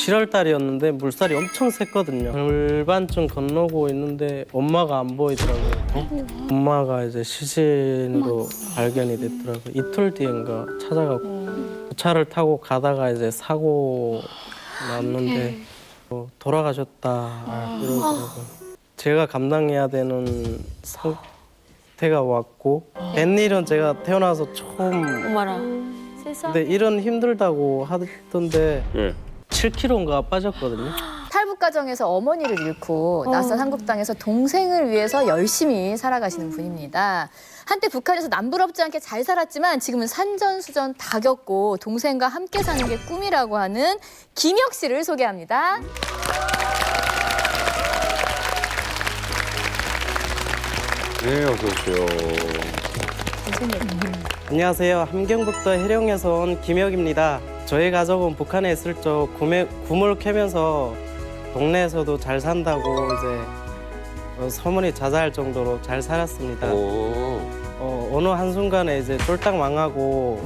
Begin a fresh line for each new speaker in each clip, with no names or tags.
7월 달이었는데 물살이 엄청 셌거든요. 절반쯤 건너고 있는데 엄마가 안 보이더라고요. 엄마가 이제 시신으로 발견이 됐더라고요. 이틀 뒤인가 찾아가고 차를 타고 가다가 이제 사고 났는데 돌아가셨다 이러더라고요. 제가 감당해야 되는 상태가 왔고 뱃일은 제가 태어나서 처음.
어머나.
근데 일은 힘들다고 하던데
예.
7kg인가 빠졌거든요.
탈북 과정에서 어머니를 잃고 낯선 한국 땅에서 동생을 위해서 열심히 살아가시는 분입니다. 한때 북한에서 남부럽지 않게 잘 살았지만 지금은 산전수전 다 겪고 동생과 함께 사는 게 꿈이라고 하는 김혁 씨를 소개합니다.
네, 어서 오세요.
안녕하세요. 함경북도 해령에서 온 김혁입니다. 저희 가족은 북한에 있을 적 굼을 캐면서 동네에서도 잘 산다고 이제 소문이 자자할 정도로 잘 살았습니다. 어느 한순간에 이제 쫄딱 망하고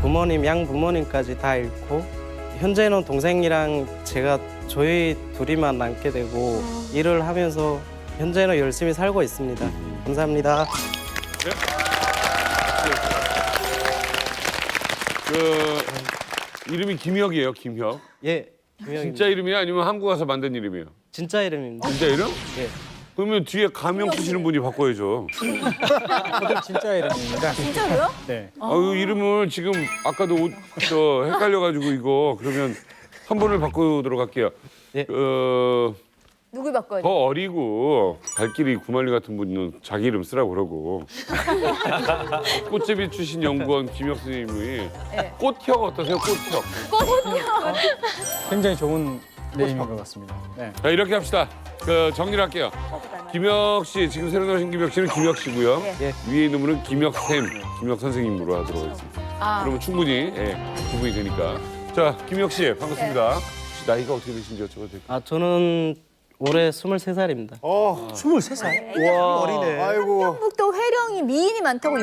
부모님, 양부모님까지 다 잃고 현재는 동생이랑 제가 저희 둘이만 남게 되고 일을 하면서 현재는 열심히 살고 있습니다. 감사합니다.
이름이 김혁이에요, 김혁.
예, 김혁입니다.
진짜 이름이야 아니면 한국 와서 만든 이름이에요?
진짜 이름입니다.
진짜 이름?
예.
그러면 뒤에 가명 쓰시는 분이 바꿔야죠.
저도 진짜 이름입니다.
진짜로요?
네.
아유, 이름을 지금 아까도 헷갈려가지고 이거 그러면 한 번을 바꾸도록 할게요.
예.
누굴 바꿔야
더
돼?
어리고 발길이 구말리 같은 분은 자기 이름 쓰라고 그러고 꽃제비 출신 연구원 김혁 선생님이
네.
꽃혁 어떠세요? 꽃혁.
굉장히 좋은 네임인 것 같습니다. 네.
자, 이렇게 합시다. 정리를 할게요. 김혁 씨, 지금 새로 나오신 김혁 씨는 김혁 씨고요.
예.
위에 있는 분은 김혁 쌤, 김혁 선생님으로 하도록 하겠습니다. 그러면 충분히 구분이 되니까. 자, 김혁 씨 반갑습니다. 혹시 나이가 어떻게 되신지 여쭤봐도 될까요?
저는 올해 23살입니다.
23살?
와, 어리네. 아이고.
한국도 회령이 미인이 많다고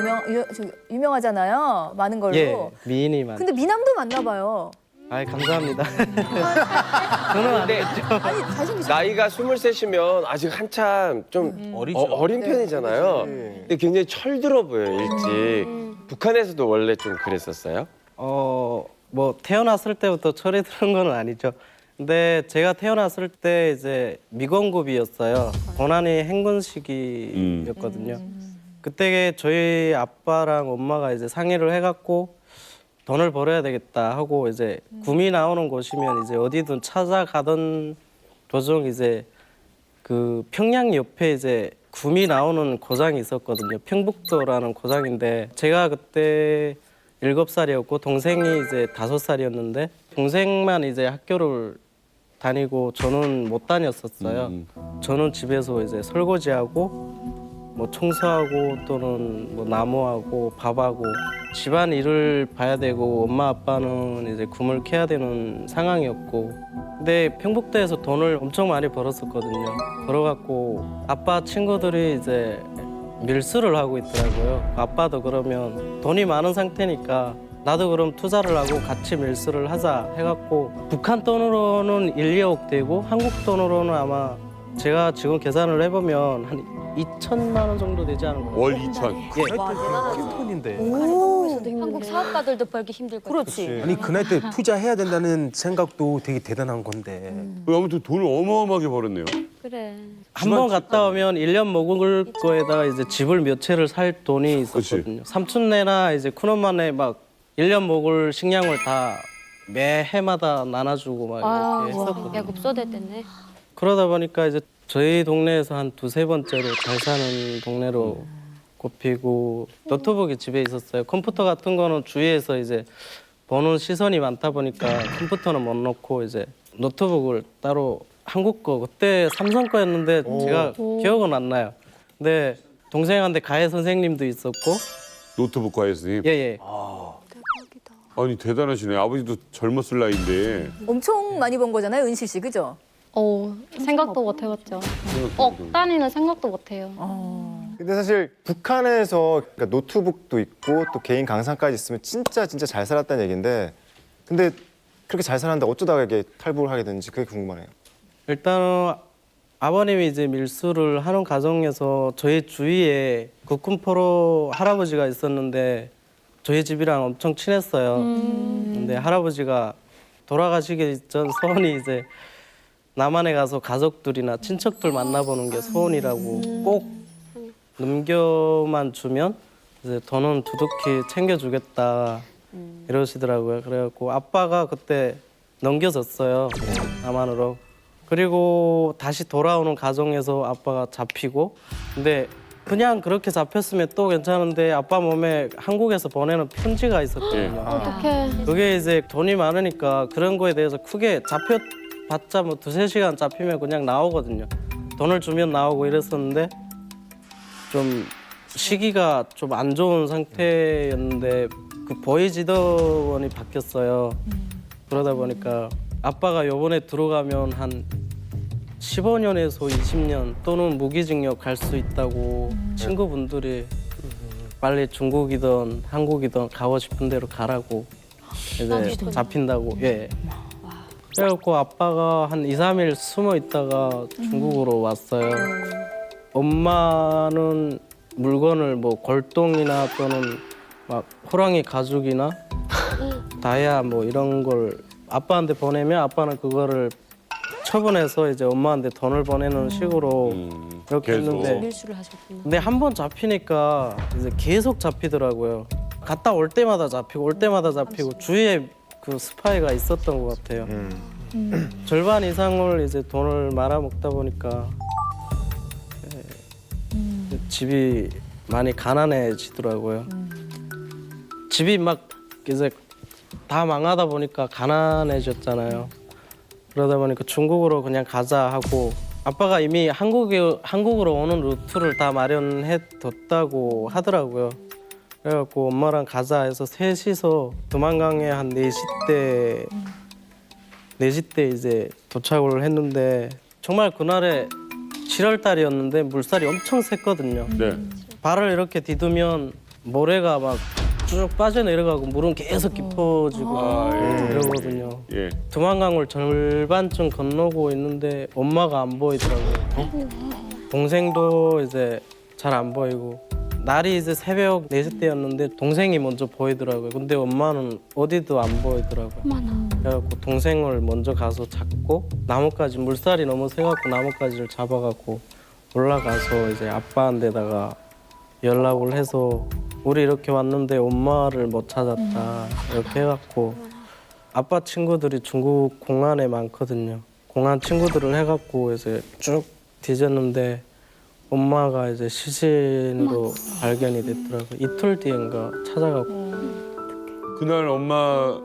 유명하잖아요. 많은 걸로.
예, 미인이 많.
근데 미남도 많나 봐요.
감사합니다. 저는 안
근데
됐죠.
아니 잘생기셨어요.
나이가 23이면 아직 한참 좀 어린 편이잖아요. 근데 굉장히 철들어 보여요, 일찍. 북한에서도 원래 좀 그랬었어요?
뭐 태어났을 때부터 철이 드는 건 아니죠. 근데 제가 태어났을 때 이제 미공급이었어요. 고난이 행군 시기였거든요. 그때 저희 아빠랑 엄마가 이제 상의를 해갖고 돈을 벌어야 되겠다 하고 이제 굼이 나오는 곳이면 이제 어디든 찾아가던 도중 이제 그 평양 옆에 이제 굼이 나오는 고장이 있었거든요. 평북도라는 고장인데 제가 그때 7살이었고 동생이 이제 5살이었는데 동생만 이제 학교를 다니고 저는 못 다녔었어요. 저는 집에서 이제 설거지하고 뭐 청소하고 또는 뭐 나무하고 밥하고 집안 일을 봐야 되고 엄마 아빠는 이제 굼을 캐야 되는 상황이었고 근데 평북도에서 돈을 엄청 많이 벌었었거든요. 벌어갖고 아빠 친구들이 이제 밀수를 하고 있더라고요. 아빠도 그러면 돈이 많은 상태니까 나도 그럼 투자를 하고 같이 밀수를 하자 해갖고 북한 돈으로는 1, 2억 되고 한국 돈으로는 아마 제가 지금 계산을 해보면 한 2천만 원 정도 되지 않을까.
월 2천.
예.
톤인데.
한국 사업가들도 벌기 힘들 것 같아.
그렇지.
아니 그 나이 때 투자해야 된다는 생각도 되게 대단한 건데.
아무튼 돈을 어마어마하게 벌었네요.
그래.
한 번 갔다 오면 1년 먹을 거에다가 이제 집을 몇 채를 살 돈이 있었거든요. 삼촌네나 이제 큰엄마네 막 1년 먹을 식량을 다 매해마다 나눠주고 막 이렇게 했었거든요.
야급소대 때네.
그러다 보니까 이제 저희 동네에서 한 두세 번째로 잘 사는 동네로 꼽히고 노트북이 집에 있었어요. 컴퓨터 같은 거는 주위에서 이제 보는 시선이 많다 보니까 컴퓨터는 못 놓고 이제 노트북을 따로 한국 거 그때 삼성 거였는데 제가 기억은 안 나요. 근데 동생한테 가해 선생님도 있었고
노트북 과외 선생님.
예예.
아니 대단하시네. 아버지도 젊었을 나이인데.
엄청 많이 번 거잖아요, 은실 씨, 그죠?
생각도 못 해봤죠. 단위는 생각도 못 해요.
근데 사실 북한에서 그러니까 노트북도 있고 또 개인 강사까지 있으면 진짜 잘 살았다는 얘기인데 근데 그렇게 잘 살았는데 어쩌다가 이게 탈북을 하게 됐는지 그게 궁금하네요.
일단 아버님이 이제 밀수를 하는 과정에서 저희 주위에 국군포로 할아버지가 있었는데 저희 집이랑 엄청 친했어요. 근데 할아버지가 돌아가시기 전 소원이 이제 남한에 가서 가족들이나 친척들 만나보는 게 소원이라고 꼭 넘겨만 주면 이제 돈은 두둑히 챙겨주겠다 이러시더라고요. 그래갖고 아빠가 그때 넘겨줬어요. 남한으로. 그리고 다시 돌아오는 과정에서 아빠가 잡히고 근데 그냥 그렇게 잡혔으면 또 괜찮은데 아빠 몸에 한국에서 보내는 편지가 있었거든요.
어떡해.
그게 이제 돈이 많으니까 그런 거에 대해서 크게 잡혀봤자 뭐 2-3시간 잡히면 그냥 나오거든요. 돈을 주면 나오고 이랬었는데 좀 시기가 좀 안 좋은 상태였는데 그 보이지더원이 바뀌었어요. 그러다 보니까 아빠가 요번에 들어가면 한 15년에서 20년 또는 무기징역 갈 수 있다고 친구분들이 빨리 중국이든 한국이든 가고 싶은 대로 가라고 이제 잡힌다고 예. 그래갖고 아빠가 한 2-3일 숨어 있다가 중국으로 왔어요. 엄마는 물건을 뭐 골동이나 또는 막 호랑이 가죽이나 다이아 뭐 이런 걸 아빠한테 보내면 아빠는 그거를 처분해서 이제 엄마한테 돈을 보내는 식으로 이렇게
계속.
했는데
밀수를 하셨구나.
근데 한 번 잡히니까 이제 계속 잡히더라고요. 갔다 올 때마다 잡히고 올 때마다 잡히고 주위에 그 스파이가 있었던 것 같아요. 절반 이상을 이제 돈을 말아먹다 보니까 집이 많이 가난해지더라고요. 집이 막 이제 다 망하다 보니까 가난해졌잖아요. 그러다 보니까 중국으로 그냥 가자 하고 아빠가 이미 한국으로 오는 루트를 다 마련해 뒀다고 하더라고요. 그래갖고 엄마랑 가자 해서 셋이서 두만강에 한 4시 때 이제 도착을 했는데 정말 그날에 7월 달이었는데 물살이 엄청 셌거든요.
네.
발을 이렇게 디두면 모래가 막 쭉 빠져내려가고 물은 계속 깊어지고 이러거든요.
예.
두만강을 절반쯤 건너고 있는데 엄마가 안 보이더라고요. 동생도 이제 잘 안 보이고 날이 이제 새벽 4시 때였는데 동생이 먼저 보이더라고요. 근데 엄마는 어디도 안 보이더라고요. 그래갖고 동생을 먼저 가서 잡고 나뭇가지 물살이 너무 세갖고 나뭇가지를 잡아갖고 올라가서 이제 아빠한테다가 연락을 해서 우리 이렇게 왔는데 엄마를 못 찾았다 이렇게 해갖고 아빠 친구들이 중국 공안에 많거든요. 공안 친구들을 해갖고 이제 쭉 뒤졌는데 엄마가 이제 시신으로 발견이 됐더라고요. 이틀 뒤인가 찾아갖고
그날 엄마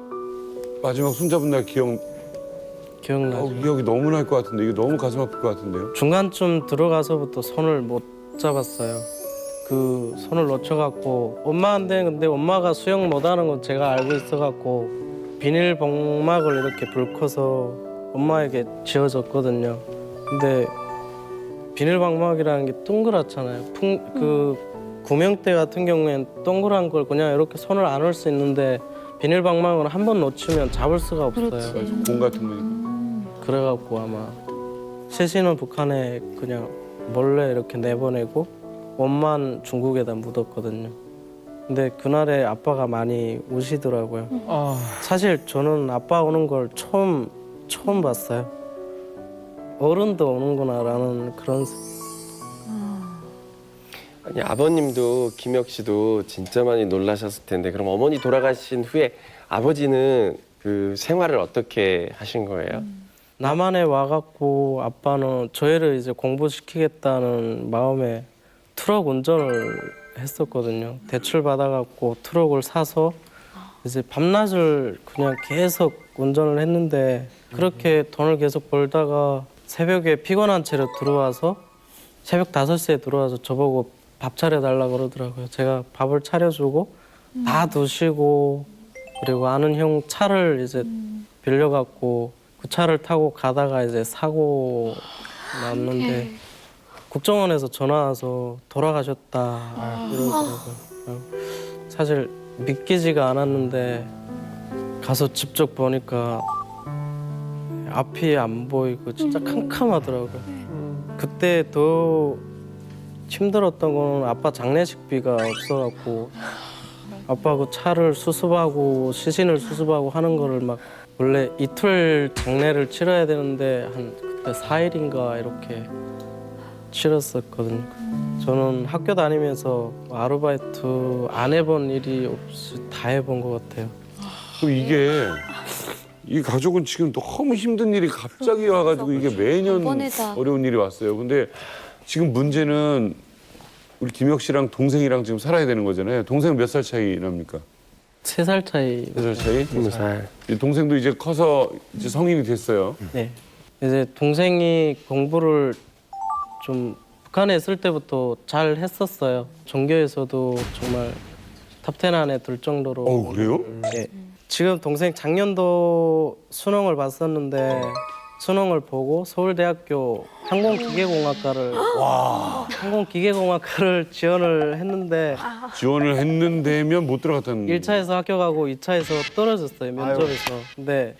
마지막 손잡은 날
기억나죠.
기억이 너무 날 것 같은데 이게 너무 가슴 아플 것 같은데요.
중간쯤 들어가서부터 손을 못 잡았어요. 그 손을 놓쳐갖고 엄마한테 근데 엄마가 수영 못하는 건 제가 알고 있어갖고 비닐봉막을 이렇게 불커서 엄마에게 지어줬거든요. 근데 비닐방막이라는 게 동그랗잖아요. 그 구명대 같은 경우엔 동그란 걸 그냥 이렇게 손을 안 올 수 있는데 비닐방막은 한 번 놓치면 잡을 수가 없어요.
공 같은 거니까.
그래갖고 아마 시신은 북한에 그냥 몰래 이렇게 내보내고 옷만 중국에다 묻었거든요. 근데 그날에 아빠가 많이 우시더라고요. 사실 저는 아빠 오는 걸 처음 봤어요. 어른도 오는구나라는 그런.
아니 아버님도 김혁 씨도 진짜 많이 놀라셨을 텐데 그럼 어머니 돌아가신 후에 아버지는 그 생활을 어떻게 하신 거예요?
남한에 와갖고 아빠는 저희를 이제 공부시키겠다는 마음에 트럭 운전을 했었거든요. 대출 받아갖고 트럭을 사서 이제 밤낮을 그냥 계속 운전을 했는데 그렇게 돈을 계속 벌다가 새벽에 피곤한 채로 들어와서 새벽 5시에 들어와서 저보고 밥 차려달라고 그러더라고요. 제가 밥을 차려주고 다 드시고 그리고 아는 형 차를 이제 빌려갖고 그 차를 타고 가다가 이제 사고 났는데 국정원에서 전화 와서 돌아가셨다 이러더라고요. 사실 믿기지가 않았는데 가서 직접 보니까 앞이 안 보이고 진짜 캄캄하더라고요. 그때 더 힘들었던 거는 아빠 장례식비가 없어갖고 아빠 그 차를 수습하고 시신을 수습하고 하는 거를 막 원래 이틀 장례를 치러야 되는데 한 그때 4일인가 이렇게 치렀었거든요. 저는 학교 다니면서 아르바이트 안 해본 일이 없이 다 해본 것 같아요.
그럼 이게 이 가족은 지금 너무 힘든 일이 갑자기 와가지고 이게 매년
이번에다.
어려운 일이 왔어요. 근데 지금 문제는 우리 김혁 씨랑 동생이랑 지금 살아야 되는 거잖아요. 동생은 몇 살 차이 납니까?
3살 차이.
3살 차이?
20살.
이 동생도 이제 커서 이제 성인이 됐어요.
네. 이제 동생이 공부를 좀 북한에 있을 때부터 잘 했었어요. 전교에서도 정말 탑10 안에 들 정도로.
그래요?
예. 지금 동생 작년도 수능을 봤었는데 수능을 보고 서울대학교 항공기계공학과를 지원을 했는데
지원을 했는데면 못 들어갔다는.
1차에서 합격하고 2차에서 떨어졌어요, 면접에서. 근데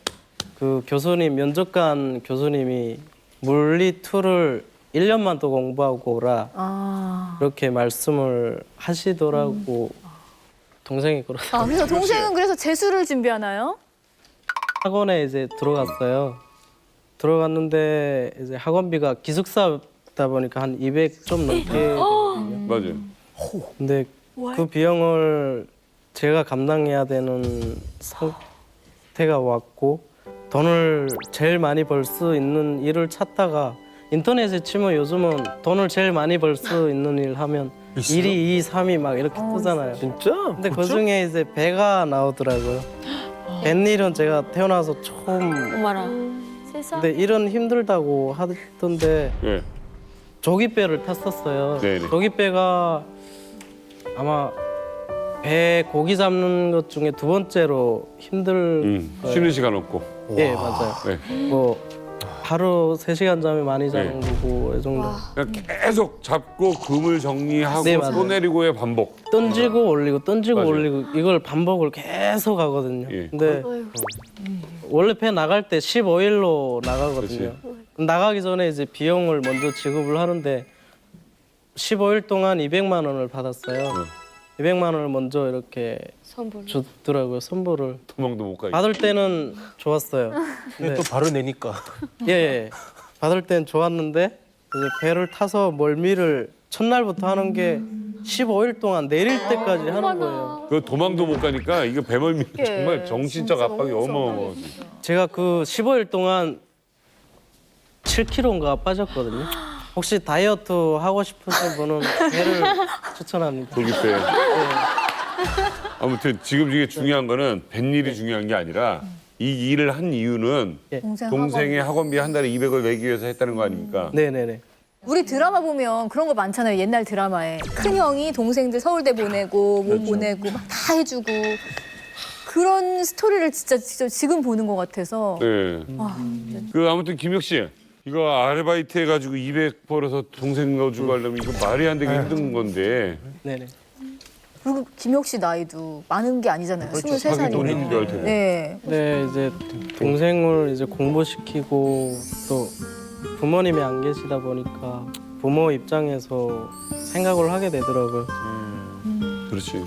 그 교수님, 면접관 교수님이 물리 2를 1년만 더 공부하고 오라. 이렇게 말씀을 하시더라고. 동생이 그러더라고요.
그래서 동생은 그래서 재수를 준비하나요?
학원에 이제 들어갔어요. 들어갔는데 이제 학원비가 기숙사다 보니까 한 200 좀 넘게.
맞아요.
근데 그 비용을 제가 감당해야 되는 상태가 왔고 돈을 제일 많이 벌 수 있는 일을 찾다가 인터넷에 치면 요즘은 돈을 제일 많이 벌 수 있는 일 하면 1위, 2위, 3위 막 이렇게 뜨잖아요.
진짜?
근데 그 중에 이제 배가 나오더라고요. 뱃일은 제가 태어나서 처음.
어머나.
근데 일은 힘들다고 하던데
예.
조기배를 탔었어요.
네네.
조기배가 아마 배 고기 잡는 것 중에 2번째로 힘들 거예요.
쉬는 시간 없고.
예, 맞아요.
네.
뭐 하루 3시간 잠이 많이 자는 거고 이 정도.
그냥 계속 잡고 금을 정리하고
네, 맞아요.
쏘내리고의 반복.
던지고 올리고 던지고
맞아요.
올리고 이걸 반복을 계속 하거든요.
예.
근데 원래 배 나갈 때 15일로 나가거든요. 나가기 전에 이제 비용을 먼저 지급을 하는데 15일 동안 200만 원을 받았어요. 200만 원을 먼저 이렇게
선불.
주더라고요, 선물을.
도망도 못 가요.
받을 때는 좋았어요.
근데 또 바로 내니까.
예. 받을 땐 좋았는데 이제 배를 타서 멀미를 첫날부터 하는 게 15일 동안 내릴 때까지 하는 거예요.
그 도망도 못 가니까 이거 배멀미 정말 정신적 압박이 어마어마하죠.
제가 그 15일 동안 7kg인가 빠졌거든요. 혹시 다이어트 하고 싶으신 분은 배를 추천합니다.
조기배. 아무튼 지금 이게 중요한 거는 뱃일이 중요한 게 아니라 이 일을 한 이유는 동생의 학원비 한 달에 200을 내기 위해서 했다는 거 아닙니까?
네네네.
우리 드라마 보면 그런 거 많잖아요. 옛날 드라마에 큰 형이 동생들 서울대 보내고 뭐 보내고 막 다 해주고 그런 스토리를 진짜 지금 보는 것 같아서.
네. 그 아무튼 김혁 씨 이거 아르바이트 해가지고 200 벌어서 동생 넣어주고 하려면 이거 말이 안 되게 힘든 건데.
네네.
그리고 김혁 씨 나이도 많은 게 아니잖아요.
하긴 돈
23살이면.
있는 줄 알 테고.
네.
네, 이제 동생을 이제 공부시키고 또 부모님이 안 계시다 보니까 부모 입장에서 생각을 하게 되더라고요.
그렇지.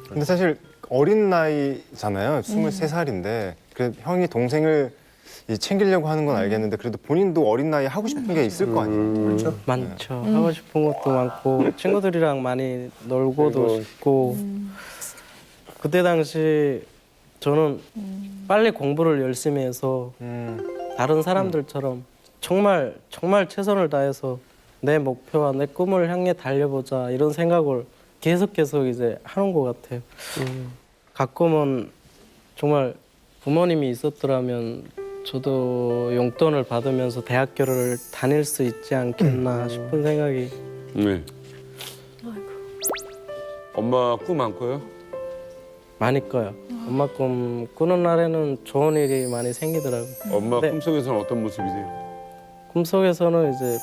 근데 사실 어린 나이잖아요. 23살인데 그래 형이 동생을 챙기려고 하는 건 알겠는데 그래도 본인도 어린 나이에 하고 싶은 게 있을 거 아니에요. 그렇죠?
많죠. 하고 싶은 것도 많고 친구들이랑 많이 놀고도 싶고 그때 당시 저는 빨리 공부를 열심히 해서 다른 사람들처럼 정말 최선을 다해서 내 목표와 내 꿈을 향해 달려보자 이런 생각을 계속 이제 하는 것 같아요. 가끔은 정말 부모님이 있었더라면 저도 용돈을 받으면서 대학교를 다닐 수 있지 않겠나 싶은 생각이.
네. 엄마 꿈 안 커요?
많이 커요. 엄마 꿈 꾸는 날에는 좋은 일이 많이 생기더라고요.
엄마
네.
꿈속에서는 어떤 모습이세요?
꿈속에서는 이제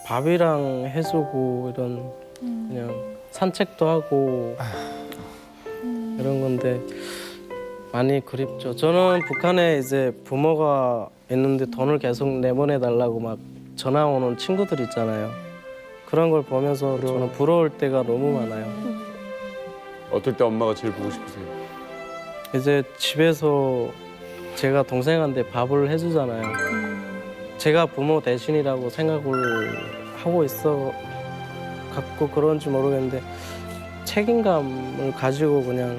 밥이랑 해주고 이런 그냥 산책도 하고 이런 건데 많이 그립죠. 저는 북한에 이제 부모가 있는데 돈을 계속 내보내 달라고 막 전화 오는 친구들 있잖아요. 그런 걸 보면서 저는 부러울 때가 너무 많아요.
어떨 때 엄마가 제일 보고 싶으세요?
이제 집에서 제가 동생한테 밥을 해주잖아요. 제가 부모 대신이라고 생각을 하고 있어 갖고 그런지 모르겠는데 책임감을 가지고 그냥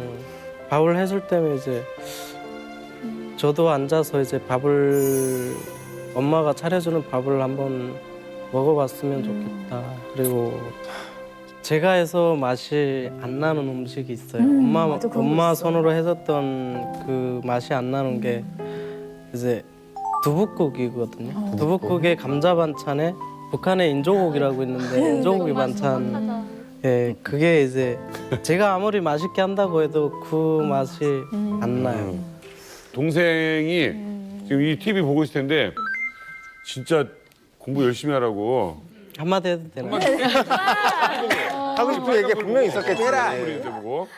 밥을 해줄 때면 이제 저도 앉아서 이제 밥을 엄마가 차려주는 밥을 한번 먹어봤으면 좋겠다. 그리고 제가 해서 맛이 안 나는 음식이 있어요. 엄마 손으로 해줬던 그 맛이 안 나는 게 이제 두부국이거든요. 두부국에 감자 반찬에 북한에 인조국이라고 있는데 인조국이 반찬. 예, 그게 이제 제가 아무리 맛있게 한다고 해도 그 맛이 안 나요.
동생이 지금 이 TV 보고 있을 텐데 진짜 공부 열심히 하라고.
한마디 해도 되나요?
하고 싶은 얘기가 분명히 있었겠지.
우리 보고.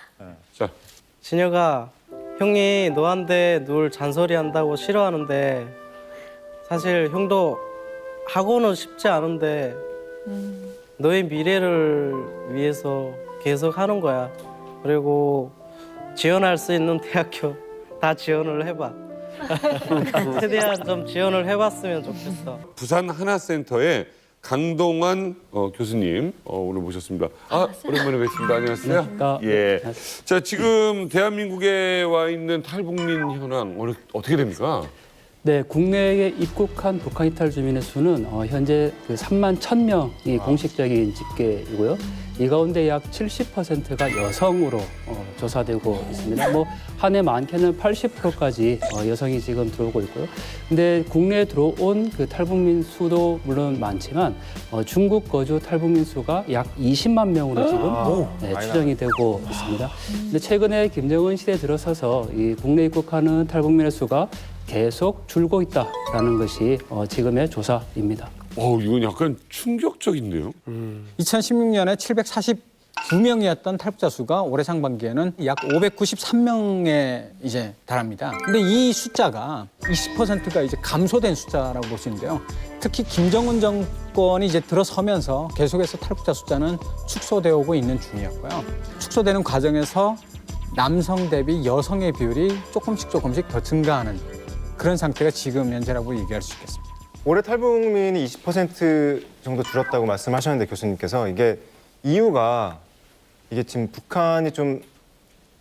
자,
진혁아, 형이 너한테 늘 잔소리 한다고 싫어하는데 사실 형도 하고는 싶지 않은데 너의 미래를 위해서 계속 하는 거야. 그리고 지원할 수 있는 대학교 다 지원을 해봐. 최대한 좀 지원을 해봤으면 좋겠어.
부산 하나센터의 강동환 교수님 오늘 모셨습니다. 오랜만에 뵙습니다. 안녕하세요. 예. 자, 지금 대한민국에 와 있는 탈북민 현황 어떻게 됩니까?
네, 국내에 입국한 북한 이탈 주민의 수는 현재 그 3만 1,000명이 공식적인 집계이고요. 이 가운데 약 70%가 여성으로 조사되고 있습니다. 뭐 한 해 많게는 80%까지 여성이 지금 들어오고 있고요. 근데 국내에 들어온 그 탈북민 수도 물론 많지만 중국 거주 탈북민 수가 약 20만 명으로 지금 추정이 되고 있습니다. 근데 최근에 김정은 시대에 들어서서 이 국내 입국하는 탈북민의 수가 계속 줄고 있다라는 것이 지금의 조사입니다.
이건 약간 충격적인데요.
2016년에 749명이었던 탈북자 수가 올해 상반기에는 약 593명에 이제 달합니다. 근데 이 숫자가 20%가 이제 감소된 숫자라고 볼 수 있는데요. 특히 김정은 정권이 이제 들어서면서 계속해서 탈북자 숫자는 축소되어 오고 있는 중이었고요. 축소되는 과정에서 남성 대비 여성의 비율이 조금씩 더 증가하는 그런 상태가 지금 현재라고 얘기할 수 있겠습니다.
올해 탈북민이 20% 정도 줄었다고 말씀하셨는데 교수님께서 이유가 이게 지금 북한이 좀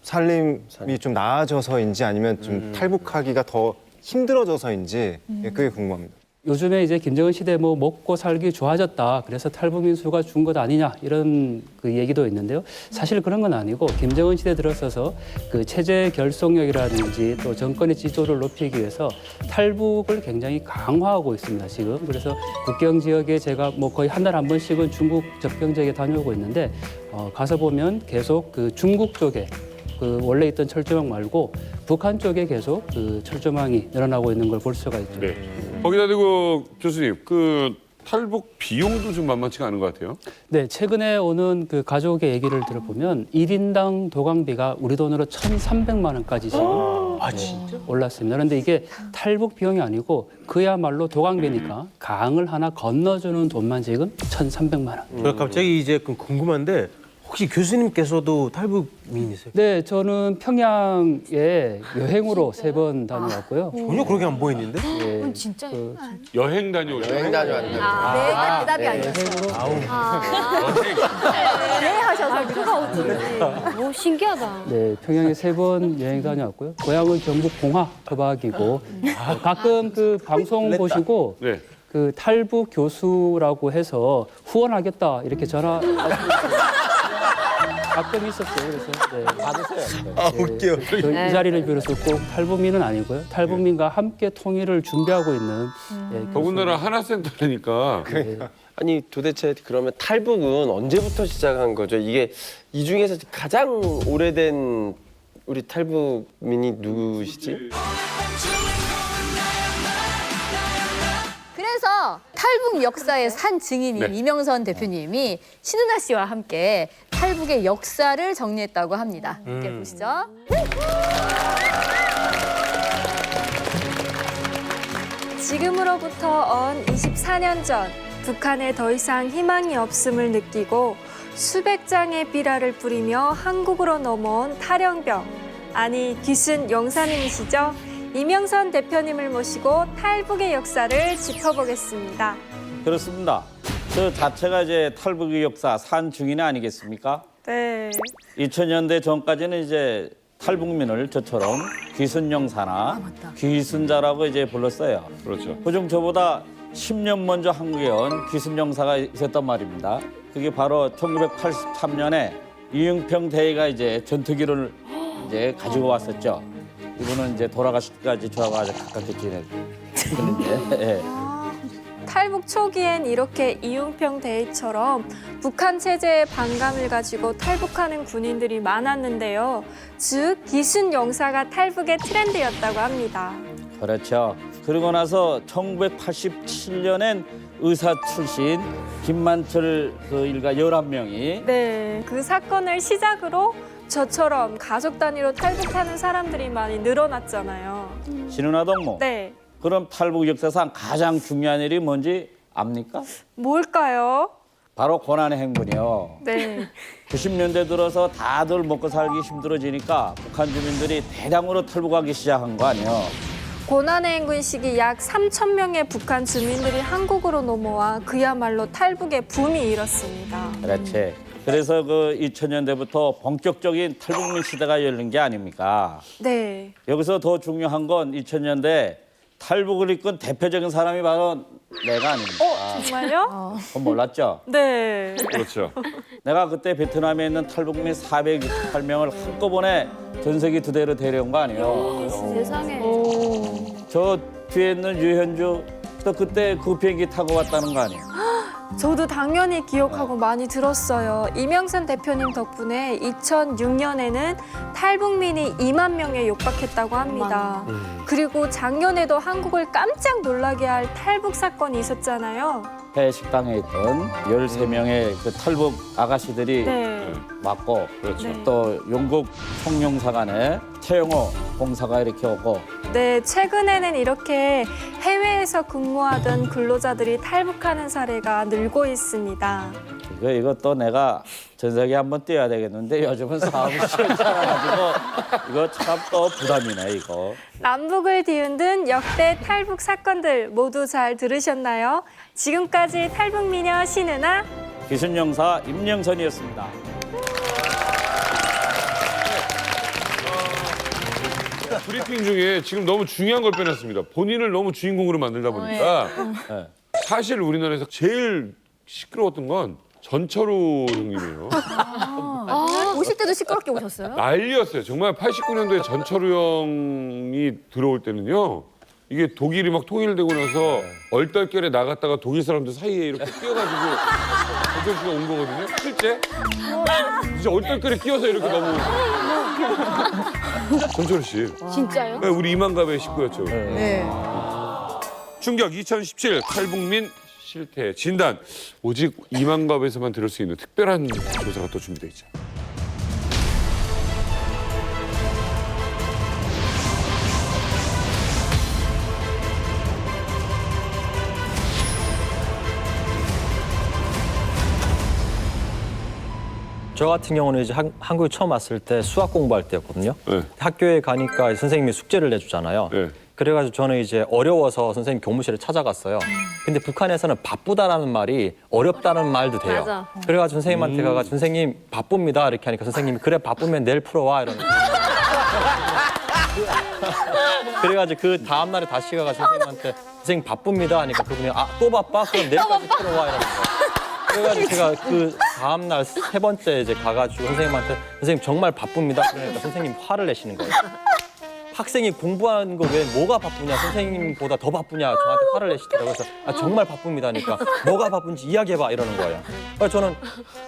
살림이 좀 나아져서인지 아니면 좀 탈북하기가 더 힘들어져서인지 그게 궁금합니다.
요즘에 이제 김정은 시대 뭐 먹고 살기 좋아졌다. 그래서 탈북민 수가 준 것 아니냐 이런 그 얘기도 있는데요. 사실 그런 건 아니고 김정은 시대 들어서서 그 체제 결속력이라든지 또 정권의 지조를 높이기 위해서 탈북을 굉장히 강화하고 있습니다. 지금 그래서 국경 지역에 제가 뭐 거의 한 달에 한 번씩은 중국 접경 지역에 다녀오고 있는데 가서 보면 계속 그 중국 쪽에 그 원래 있던 철조망 말고 북한 쪽에 계속 그 철조망이 늘어나고 있는 걸 볼 수가 있죠.
네. 거기다 대고 교수님 그 탈북 비용도 좀 만만치가 않은 것 같아요.
네, 최근에 오는 그 가족의 얘기를 들어보면 1인당 도강비가 우리 돈으로 1,300만 원까지 지금 올랐습니다. 그런데 이게 탈북 비용이 아니고 그야말로 도강비니까 강을 하나 건너주는 돈만 지금 1,300만 원.
저 갑자기 이제 궁금한데 혹시 교수님께서도 탈북민이세요?
네, 저는 평양에 여행으로 3번 다녀왔고요.
전혀 그렇게 안 보이는데?
예,
진짜
여행 다녀오죠.
여행 다녀왔는데.
네, 대답이 아니었어요. 네 하셔서
그가 어떻게? 뭐 신기하다.
네, 평양에 3번 여행 다녀왔고요. 고향은 경북 봉화 토박이고 가끔 그 방송 보시고
네.
그 탈북 교수라고 해서 후원하겠다 이렇게 전화 가끔 있었어요. 그래서 네.
받으세요.
웃겨.
이 자리를 빌어서 꼭 탈북민은 아니고요. 탈북민과 함께 통일을 준비하고 있는
더군다나 하나센터니까.
아니 도대체 그러면 탈북은 언제부터 시작한 거죠? 이게 이 중에서 가장 오래된 우리 탈북민이 누구시지?
그래서 탈북 역사의 한 증인인 이명선 대표님이 신은아 씨와 함께 탈북의 역사를 정리했다고 합니다. 함께 보시죠.
지금으로부터 언 24년 전 북한에 더 이상 희망이 없음을 느끼고 수백 장의 비라를 뿌리며 한국으로 넘어온 탈영병. 아니, 귀순 용사님이시죠? 이명선 대표님을 모시고 탈북의 역사를 짚어보겠습니다.
그렇습니다. 저 자체가 이제 탈북의 역사 산 증인 아니겠습니까?
네.
2000년대 전까지는 이제 탈북민을 저처럼 귀순용사나 귀순자라고 이제 불렀어요.
그렇죠.
그중 저보다 10년 먼저 한국에 온 귀순용사가 있었단 말입니다. 그게 바로 1983년에 이응평 대회가 이제 전투기를 이제 가지고 왔었죠. 이분은 이제 돌아가실 때까지 저하고 아주 가깝게 지내고 그런데 예.
탈북 초기엔 이렇게 이응평 대회처럼 북한 체제의 반감을 가지고 탈북하는 군인들이 많았는데요. 즉, 귀순 용사가 탈북의 트렌드였다고 합니다.
그렇죠. 그러고 나서 1987년엔 의사 출신 김만철 그 일가 11명이
네, 그 사건을 시작으로 저처럼 가족 단위로 탈북하는 사람들이 많이 늘어났잖아요.
신은하 동무.
네,
그럼 탈북 역사상 가장 중요한 일이 뭔지 압니까?
뭘까요?
바로 고난의 행군이요.
네,
90년대 들어서 다들 먹고 살기 힘들어지니까 북한 주민들이 대량으로 탈북하기 시작한 거 아니에요.
고난의 행군 시기 약 3천 명의 북한 주민들이 한국으로 넘어와 그야말로 탈북의 붐이 일었습니다.
그렇지. 그래서 그 2000년대부터 본격적인 탈북민 시대가 열린 게 아닙니까?
네,
여기서 더 중요한 건 2000년대 탈북을 이끈 대표적인 사람이 바로 내가 아닙니까?
정말요?
그건 몰랐죠?
네.
그렇죠.
내가 그때 베트남에 있는 탈북민 468명을 한꺼번에 전세기 두 대로 데려온 거 아니에요?
세상에.
저 뒤에 있는 유현주 또 그때 그 비행기 타고 왔다는 거 아니에요?
저도 당연히 기억하고 많이 들었어요. 이명선 대표님 덕분에 2006년에는 탈북민이 2만 명에 육박했다고 합니다. 그리고 작년에도 한국을 깜짝 놀라게 할 탈북 사건이 있었잖아요.
해 식당에 있던 13명의 그 탈북 아가씨들이
네.
왔고
그렇죠.
또 영국 총영사관에 최영호 공사가 이렇게 오고
네, 최근에는 이렇게 해외에서 근무하던 근로자들이 탈북하는 사례가 늘고 있습니다.
이거 또 내가 전세기 한번 뛰어야 되겠는데 요즘은 사업이 쉽지 않아가지고 이거 참 또 부담이네 이거.
남북을 뒤흔든 역대 탈북 사건들 모두 잘 들으셨나요? 지금까지 탈북미녀 신은아,
기순영사 임영선이었습니다.
브리핑 중에 지금 너무 중요한 걸 빼놨습니다. 본인을 너무 주인공으로 만들다 보니까
네.
사실 우리나라에서 제일 시끄러웠던 건 전철우 형님이에요.
오실 때도 시끄럽게 오셨어요?
난리였어요. 정말 89년도에 전철우 형이 들어올 때는요. 이게 독일이 막 통일되고 나서 얼떨결에 나갔다가 독일 사람들 사이에 이렇게 끼어가지고 전철 씨가 온 거거든요. 실제. 진짜 얼떨결에 끼어서 이렇게 너무. 전철우 씨.
진짜요?
네, 우리 이만갑의 식구였죠.
네.
충격 2017 탈북민 실태 진단. 오직 이만갑에서만 들을 수 있는 특별한 조사가 또 준비되어 있죠.
저 같은 경우는 이제 한국에 처음 왔을 때 수학 공부할 때였거든요.
네.
학교에 가니까 선생님이 숙제를 내주잖아요.
네.
그래가지고 저는 이제 어려워서 선생님 교무실에 찾아갔어요. 근데 북한에서는 바쁘다라는 말이 어렵다는 말도 돼요.
맞아.
그래가지고 선생님한테 가서 선생님 바쁩니다 이렇게 하니까 선생님이 그래 바쁘면 내일 풀어와 이러는 거예요. 그래가지고 그 다음 날에 다시 가서 선생님한테 선생님 바쁩니다 하니까 그분이 아 또 바빠? 그럼 내일까지 풀어와 이러는 거예요. 그래가지고 제가 그 다음 날 세 번째 이제 가가지고 선생님한테 선생님 정말 바쁩니다. 그러니까 선생님 화를 내시는 거예요. 학생이 공부하는 거 왜 뭐가 바쁘냐 선생님보다 더 바쁘냐 저한테 화를 내시더라고요. 그래서 아 정말 바쁩니다 하니까 뭐가 바쁜지 이야기해봐 이러는 거예요. 그래서 저는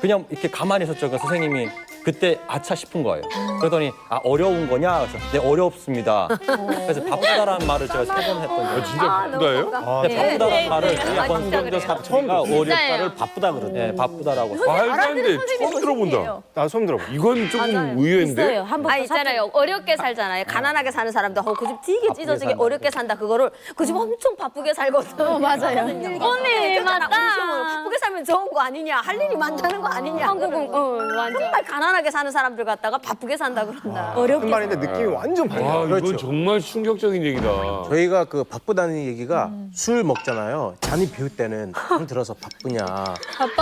그냥 이렇게 가만히 있었죠. 그 선생님이 그때 아차 싶은 거예요. 그러더니 아 어려운 거냐? 그래서 네 어렵습니다. 그래서 바쁘다라는 말을 제가 3번 했던 거예요.
진짜 바쁘다예요?
근데 바쁘다라는 말을
권경조 사투리가 어렵다를 바쁘다 그러죠.
네, 바쁘다라고.
말도 안 돼. 처음 들어본다.
나 처음 들어봐.
이건 조금 의외인데?
있어요. 한번
아 있잖아요. 어렵게 살잖아요. 가난하게 사는 사람도 그 집 되게 찢어지게 어렵게 산다. 그거를 그 집 엄청 바쁘게 살거든.
맞아요.
언니 맞다. 바쁘게 살면 좋은 거 아니냐. 할 일이 많다는 거 아니냐.
한국은 완전
정말 가난하게 사는 사람들 갖다가 바쁘게 산다 그런다.
같은 말인데 느낌이 완전
와,
반대야.
이건 정말 충격적인 얘기다.
저희가 그 바쁘다는 얘기가 술 먹잖아요. 잔이 비울 때는 술 들어서 바쁘냐.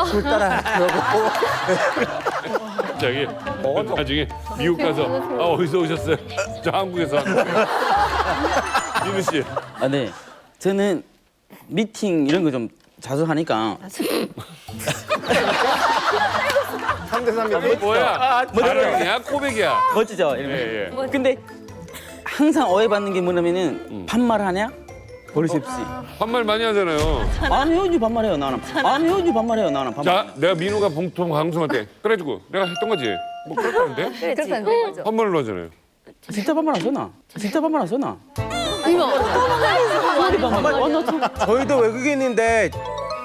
술 따라 그러고
갑자기 나중에 미국 가서 아, 어디서 오셨어요? 저 한국에서 왔는데. 민우 씨.
아, 네. 저는 미팅 이런 거 좀 자주 하니까
3대3이
이게 뭐야? 자랑이야? 고백이야?
멋지죠?
예, 예.
근데 항상 오해받는 게 뭐냐면은 반말하냐? 버릇이 없이.
반말 많이 하잖아요.
안 해야지 반말해요 나는. 안 해야지 반말해요 나는. 반말.
자, 내가 민우가 봉통 방송할 때 그래가지고 내가 했던 거지. 뭐 그렇다는데?
그렇죠.
반말로 하잖아요.
진짜 반말 안 써나? 진짜 반말 안 써나?
저희도 외국인인데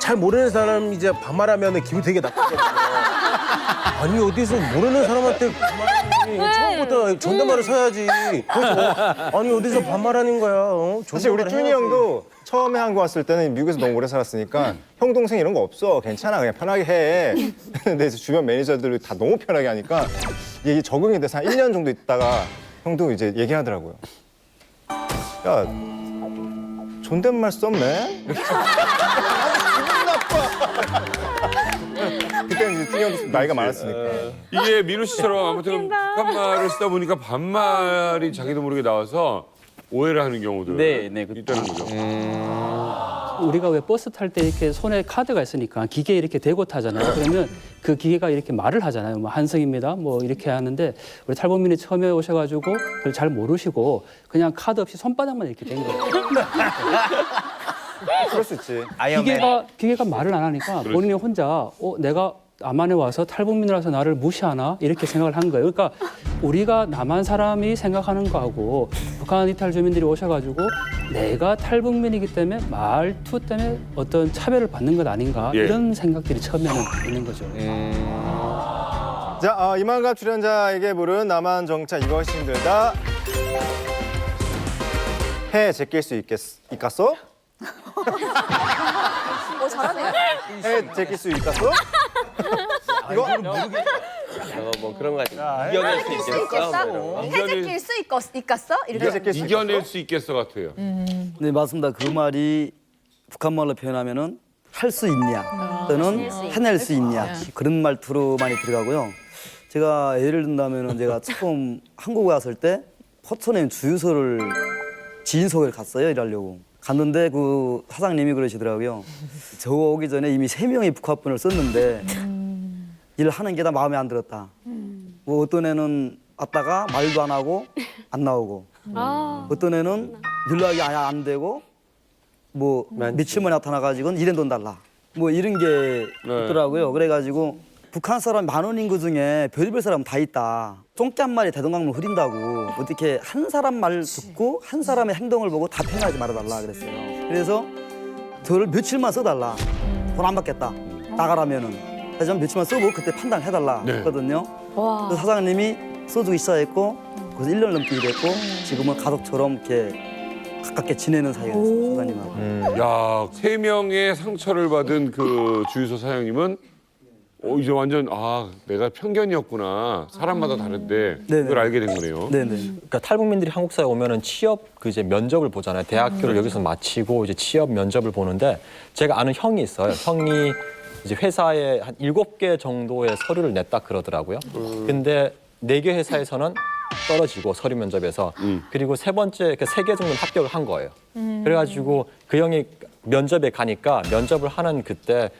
잘 모르는 사람 이제 반말하면 기분 되게 나쁘거든요. 아니 어디서 모르는 사람한테 반말하니 처음부터 존댓말을 써야지. 그래서 아니 어디서 반말하는 거야? 어?
사실 우리 준이 형도 처음에 한국 왔을 때는 미국에서 너무 오래 살았으니까 형 동생 이런 거 없어. 괜찮아. 그냥 편하게 해. 근데 이제 주변 매니저들이 다 너무 편하게 하니까 이게 적응이 돼서 한 1년 정도 있다가 형도 이제 얘기하더라고요. 야, 존댓말 썸네? 이렇게. 기분 나빠. 그때는 이제 준이 형도 나이가 많았으니까.
이게 민우 씨처럼 아무튼 북한말을 쓰다 보니까 반말이 자기도 모르게 나와서 오해를 하는 경우들
네.
있다는 거죠.
우리가 왜 버스 탈 때 이렇게 손에 카드가 있으니까 기계에 이렇게 대고 타잖아요. 그러면 그 기계가 이렇게 말을 하잖아요. 뭐 한성입니다. 뭐 이렇게 하는데 우리 탈북민이 처음에 오셔가지고 그걸 잘 모르시고 그냥 카드 없이 손바닥만 이렇게 된 거예요.
그럴 수 있지.
기계가 말을 안 하니까 본인이 혼자 내가 남한에 와서 탈북민이라서 나를 무시하나 이렇게 생각을 한 거예요. 그러니까 우리가 남한 사람이 생각하는 거하고 북한 이탈 주민들이 오셔가지고 내가 탈북민이기 때문에 말투 때문에 어떤 차별을 받는 것 아닌가
예.
이런 생각들이 처음에는 있는 거죠.
자, 이만갑 출연자에게 물은 남한 정착 이것이 힘들다. 해 제낄 수 있겠어?
잘하네.
해 제낄 수 있겠어? 이거
뭐 그런 거 같아요. 이겨낼 수 있겠어? 뭐 이런 거.
해제낄 수 있겠어? 이렇게.
이겨낼 수 있겠어 같아요.
네 맞습니다. 그 말이 북한말로 표현하면은 할 수 있냐 또는 해낼 수 있냐 그런 말투로 많이 들어가고요. 제가 예를 든다면은 제가 처음 한국에 왔을 때 포천에 주유소를 지인 소개를 갔어요 일하려고. 갔는데 그 사장님이 그러시더라고요. 저 오기 전에 이미 3명이 북한분을 썼는데 일을 하는 게 다 마음에 안 들었다. 뭐 어떤 애는 왔다가 말도 안 하고 안 나오고 어떤 애는 연락이 아예 안 되고 뭐 며칠 만에 나타나가지고는 이런 돈 달라. 뭐 이런 게 있더라고요. 그래가지고 북한 사람 10,000 인구 중에 별의별 사람 다 있다. 쫑끼 한 마리 대동강물 흐린다고 어떻게 한 사람 말 듣고 한 사람의 행동을 보고 다 평가하지 말아달라 그랬어요. 그래서 저를 며칠만 써달라. 돈 안 받겠다. 나가라면은. 그래서 며칠만 써보고 그때 판단해달라 했거든요. 그래서 사장님이 써주기 시작했고 그래서 1년 넘게 일했고 지금은 가족처럼 이렇게 가깝게 지내는 사이가 됐어요. 사장님하고.
야, 3명의 상처를 받은 그 주유소 사장님은 이제 완전 내가 편견이었구나. 사람마다 다른데 그걸 알게 된 거네요.
네네.
그러니까 탈북민들이 한국 사회에 오면은 취업 그 이제 면접을 보잖아요. 대학교를 여기서 마치고 이제 취업 면접을 보는데 제가 아는 형이 있어요. 형이 이제 회사에 한 7개 정도의 서류를 냈다 그러더라고요. 근데 4개 회사에서는 떨어지고 서류 면접에서 그리고 3번째 그 3개 정도는 합격을 한 거예요. 그래가지고 그 형이 면접에 가니까 면접을 하는 그때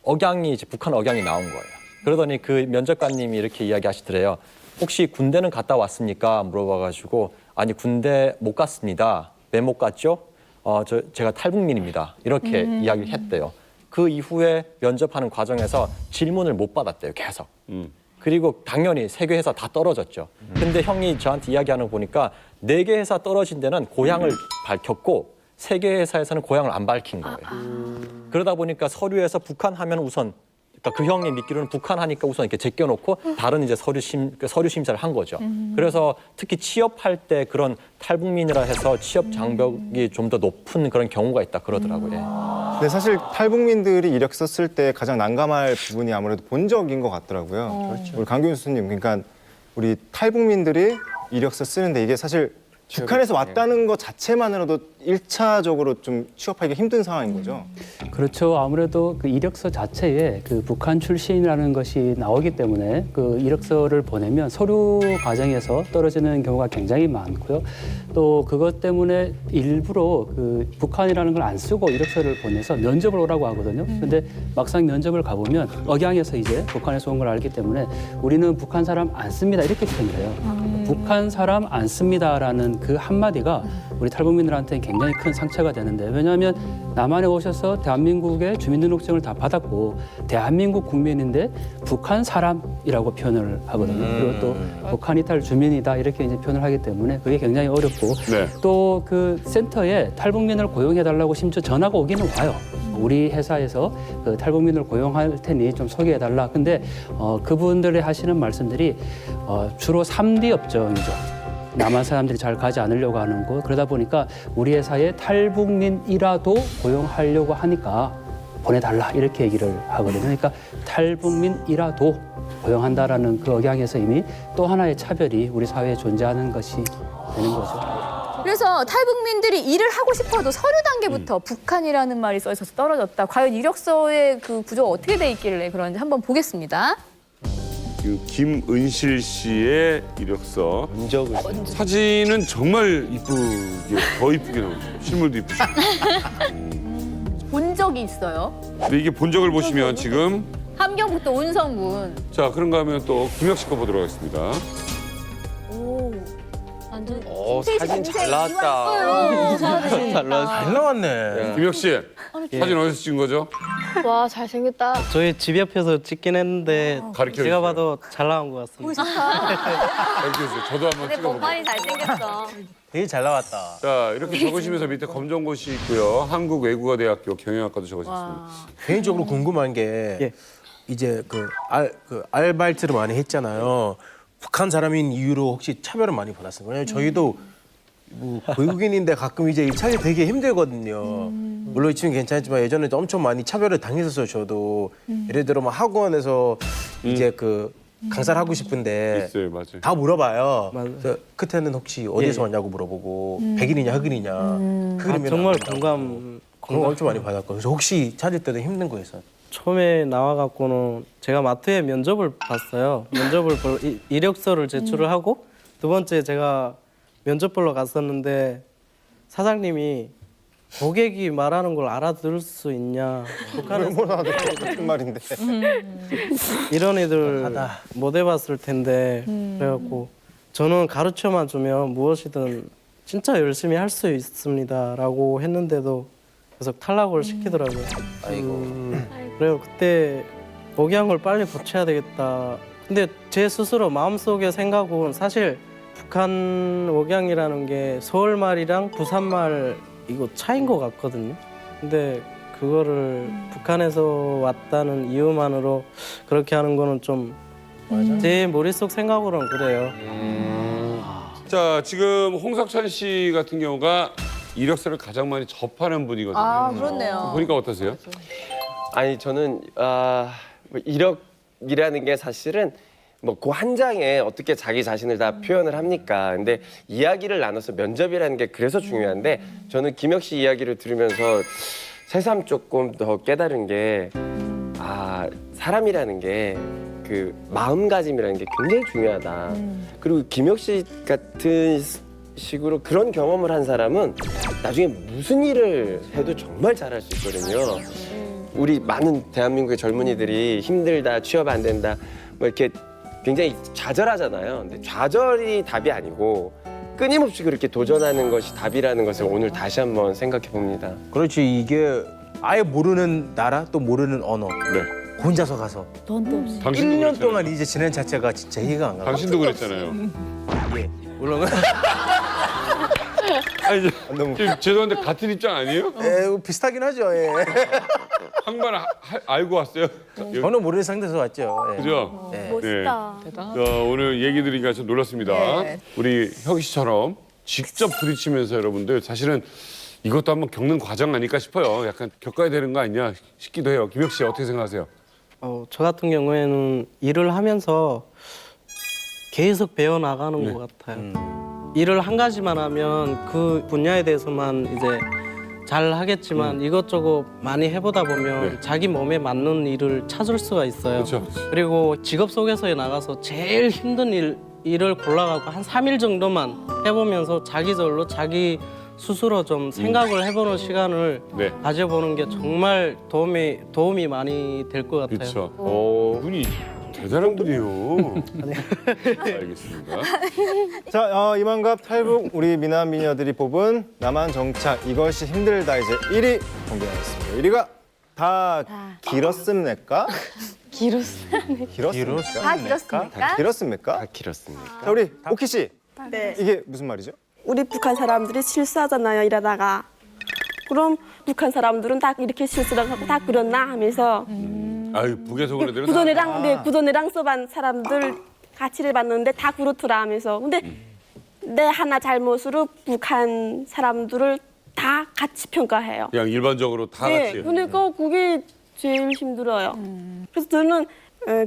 억양이 이제 북한 억양이 나온 거예요. 그러더니 그 면접관님이 이렇게 이야기하시더래요. 혹시 군대는 갔다 왔습니까? 물어봐가지고 아니 군대 못 갔습니다. 왜 못 갔죠? 제가 탈북민입니다. 이렇게 이야기를 했대요. 그 이후에 면접하는 과정에서 질문을 못 받았대요. 계속. 그리고 당연히 3개 회사 다 떨어졌죠. 근데 형이 저한테 이야기하는 거 보니까 4개 회사 떨어진 데는 고향을 밝혔고 3개 회사에서는 고향을 안 밝힌 거예요. 그러다 보니까 서류에서 북한 하면 우선 그러니까 그 형이 믿기로는 북한 하니까 우선 이렇게 제껴놓고 다른 이제 서류 심사를 한 거죠. 그래서 특히 취업할 때 그런 탈북민이라 해서 취업 장벽이 좀 더 높은 그런 경우가 있다 그러더라고요.
근데 사실 탈북민들이 이력서 쓸 때 가장 난감할 부분이 아무래도 본적인 것 같더라고요. 우리 강 교수님, 그러니까 우리 탈북민들이 이력서 쓰는데 이게 사실 북한에서 왔다는 것 자체만으로도 1차적으로 좀 취업하기가 힘든 상황인 거죠.
그렇죠. 아무래도 그 이력서 자체에 그 북한 출신이라는 것이 나오기 때문에 그 이력서를 보내면 서류 과정에서 떨어지는 경우가 굉장히 많고요. 또 그것 때문에 일부러 그 북한이라는 걸 안 쓰고 이력서를 보내서 면접을 오라고 하거든요. 근데 막상 면접을 가보면 억양에서 이제 북한에서 온 걸 알기 때문에 우리는 북한 사람 안 씁니다. 이렇게 표현을 해요. 북한 사람 안 씁니다라는 그 한마디가 우리 탈북민들한테는 굉장히 큰 상처가 되는데, 왜냐하면 남한에 오셔서 대한민국의 주민등록증을 다 받았고 대한민국 국민인데 북한 사람이라고 표현을 하거든요. 그리고 또 북한 이탈 주민이다 이렇게 이제 표현을 하기 때문에 그게 굉장히 어렵고 또 그 센터에 탈북민을 고용해달라고 심지어 전화가 오기는 와요. 우리 회사에서 그 탈북민을 고용할 테니 좀 소개해달라. 근데 그분들이 하시는 말씀들이 주로 3D 업종이죠. 남한 사람들이 잘 가지 않으려고 하는 거. 그러다 보니까 우리 회사에 탈북민이라도 고용하려고 하니까 보내달라 이렇게 얘기를 하거든요. 그러니까 탈북민이라도 고용한다라는 그 억양에서 이미 또 하나의 차별이 우리 사회에 존재하는 것이 되는 거죠.
그래서 탈북민들이 일을 하고 싶어도 서류 단계부터 북한이라는 말이 써 있어서 떨어졌다. 과연 이력서의 그 구조가 어떻게 돼 있길래 그런지 한번 보겠습니다.
김은실 씨의 이력서. 사진은 정말 이쁘게, 더 이쁘게 나오죠. 실물도 이쁘시고.
본 적이 있어요.
근데 이게 본적을 보시면 지금
함경북도 운성군.
자, 그런가 하면 또 김혁 씨 거 보도록 하겠습니다.
완전
사진 잘 나왔다.
잘 나왔네.
김혁 씨, 사진 어디서 찍은 거죠?
와 잘생겼다.
저희 집 옆에서 찍긴 했는데
가르쳐
제가
주세요.
봐도 잘 나온 것 같습니다.
알겠어요. 저도 한번
근데
찍어볼게요.
몸만이 잘생겼어.
되게 잘 나왔다.
자, 이렇게 적으시면서 밑에 검정고시 있고요. 한국외국어대학교 경영학과도 적으셨습니다.
개인적으로 궁금한 게 이제 그 알바이트를 많이 했잖아요. 북한 사람인 이유로 혹시 차별을 많이 받았어요? 왜냐면 저희도 뭐 외국인인데 가끔 이제 찾기 되게 힘들거든요. 물론 지금 괜찮지만 예전에 엄청 많이 차별을 당했었어요. 저도 예를 들어 막 학원에서 이제 그 강사를 하고 싶은데
있어요, 맞아요.
다 물어봐요.
맞아요.
그래서 끝에는 혹시 어디서 왔냐고 물어보고 백인이냐 흑인이냐. 흑인이면
정말
그런 거 엄청 많이 받았거든요. 그래서 혹시 찾을 때도 힘든 거 있어요?
처음에 나와갖고는 제가 마트에 면접을 봤어요. 이력서를 제출을 하고 두 번째 제가 면접 보러 갔었는데 사장님이 고객이 말하는 걸 알아들을 수 있냐. 북한에서
얼마나 같은 말인데.
이런 애들 못 해봤을 텐데 그래갖고 저는 가르쳐만 주면 무엇이든 진짜 열심히 할 수 있습니다라고 했는데도 계속 탈락을 시키더라고요. 그래요. 그때 억양을 빨리 고쳐야 되겠다. 근데 제 스스로 마음속의 생각은 사실 북한 억양이라는 게 서울말이랑 부산말 이거 차이인 것 같거든요. 근데 그거를 북한에서 왔다는 이유만으로 그렇게 하는 거는 좀 제 머릿속 생각으로는 그래요.
자, 지금 홍석천 씨 같은 경우가 이력서를 가장 많이 접하는 분이거든요.
아, 그렇네요.
보니까 어떠세요?
아니 저는 뭐 이력이라는 게 사실은 뭐 그 한 장에 어떻게 자기 자신을 다 표현을 합니까? 근데 이야기를 나눠서 면접이라는 게 그래서 중요한데 저는 김혁 씨 이야기를 들으면서 새삼 조금 더 깨달은 게 사람이라는 게 그 마음가짐이라는 게 굉장히 중요하다. 그리고 김혁 씨 같은 식으로 그런 경험을 한 사람은 나중에 무슨 일을 해도 정말 잘할 수 있거든요. 우리 많은 대한민국의 젊은이들이 힘들다, 취업 안 된다, 뭐 이렇게 굉장히 좌절하잖아요. 근데 좌절이 답이 아니고 끊임없이 그렇게 도전하는 것이 답이라는 것을 오늘 다시 한번 생각해 봅니다.
그렇지, 이게 아예 모르는 나라 또 모르는 언어. 혼자서 가서
돈도 없이.
당신도
1년
그랬잖아요.
동안 이제 지낸 자체가 진짜 이해가 안 가요.
당신도 그랬잖아요.
예. 물론
아니, 좀 죄송한데 같은 입장 아니에요?
비슷하긴 하죠. 예.
항만 알고 왔어요?
저는 모르는 상태에서 왔죠. 예.
그죠?
멋있다.
오늘 얘기 들으니까 좀 놀랐습니다.
네.
우리 혁이 씨처럼 직접 부딪히면서 여러분들 사실은 이것도 한번 겪는 과정 아닐까 싶어요. 약간 겪어야 되는 거 아니냐 싶기도 해요. 김혁 씨 어떻게 생각하세요?
저 같은 경우에는 일을 하면서 계속 배워나가는 것 같아요. 일을 한 가지만 하면 그 분야에 대해서만 이제 잘 하겠지만 이것저것 많이 해보다 보면 자기 몸에 맞는 일을 찾을 수가 있어요.
그렇죠.
그리고 직업 속에서 나가서 제일 힘든 일을 골라가고 한 3일 정도만 해보면서 자기절로 자기 스스로 좀 생각을 해보는 시간을 가져보는 게 정말 도움이 많이 될 것 같아요.
그렇죠. 분이 대단한 분이에요. 알겠습니다.
자, 이만갑 탈북 우리 미남 미녀들이 뽑은 남한 정착 이것이 힘들다 이제 1위 공개하겠습니다. 1위가 다 길었습니까? 길었습니까?
다 길었습니까?
다 길었습니까?
다 길었습니까?
자, 우리 오키 씨.
네.
이게 무슨 말이죠?
우리 북한 사람들이 실수하잖아요, 일하다가. 그럼 북한 사람들은 다 이렇게 실수를 하고 다 그랬나 하면서
아유, 북에서 그런 애들은
구전이랑 써반 사람들 같이 해봤는데 다 그렇더라 하면서. 근데 내 하나 잘못으로 북한 사람들을 다 같이 평가해요.
그냥 일반적으로 다
네,
같이.
그러니까 그게 제일 힘들어요. 그래서 저는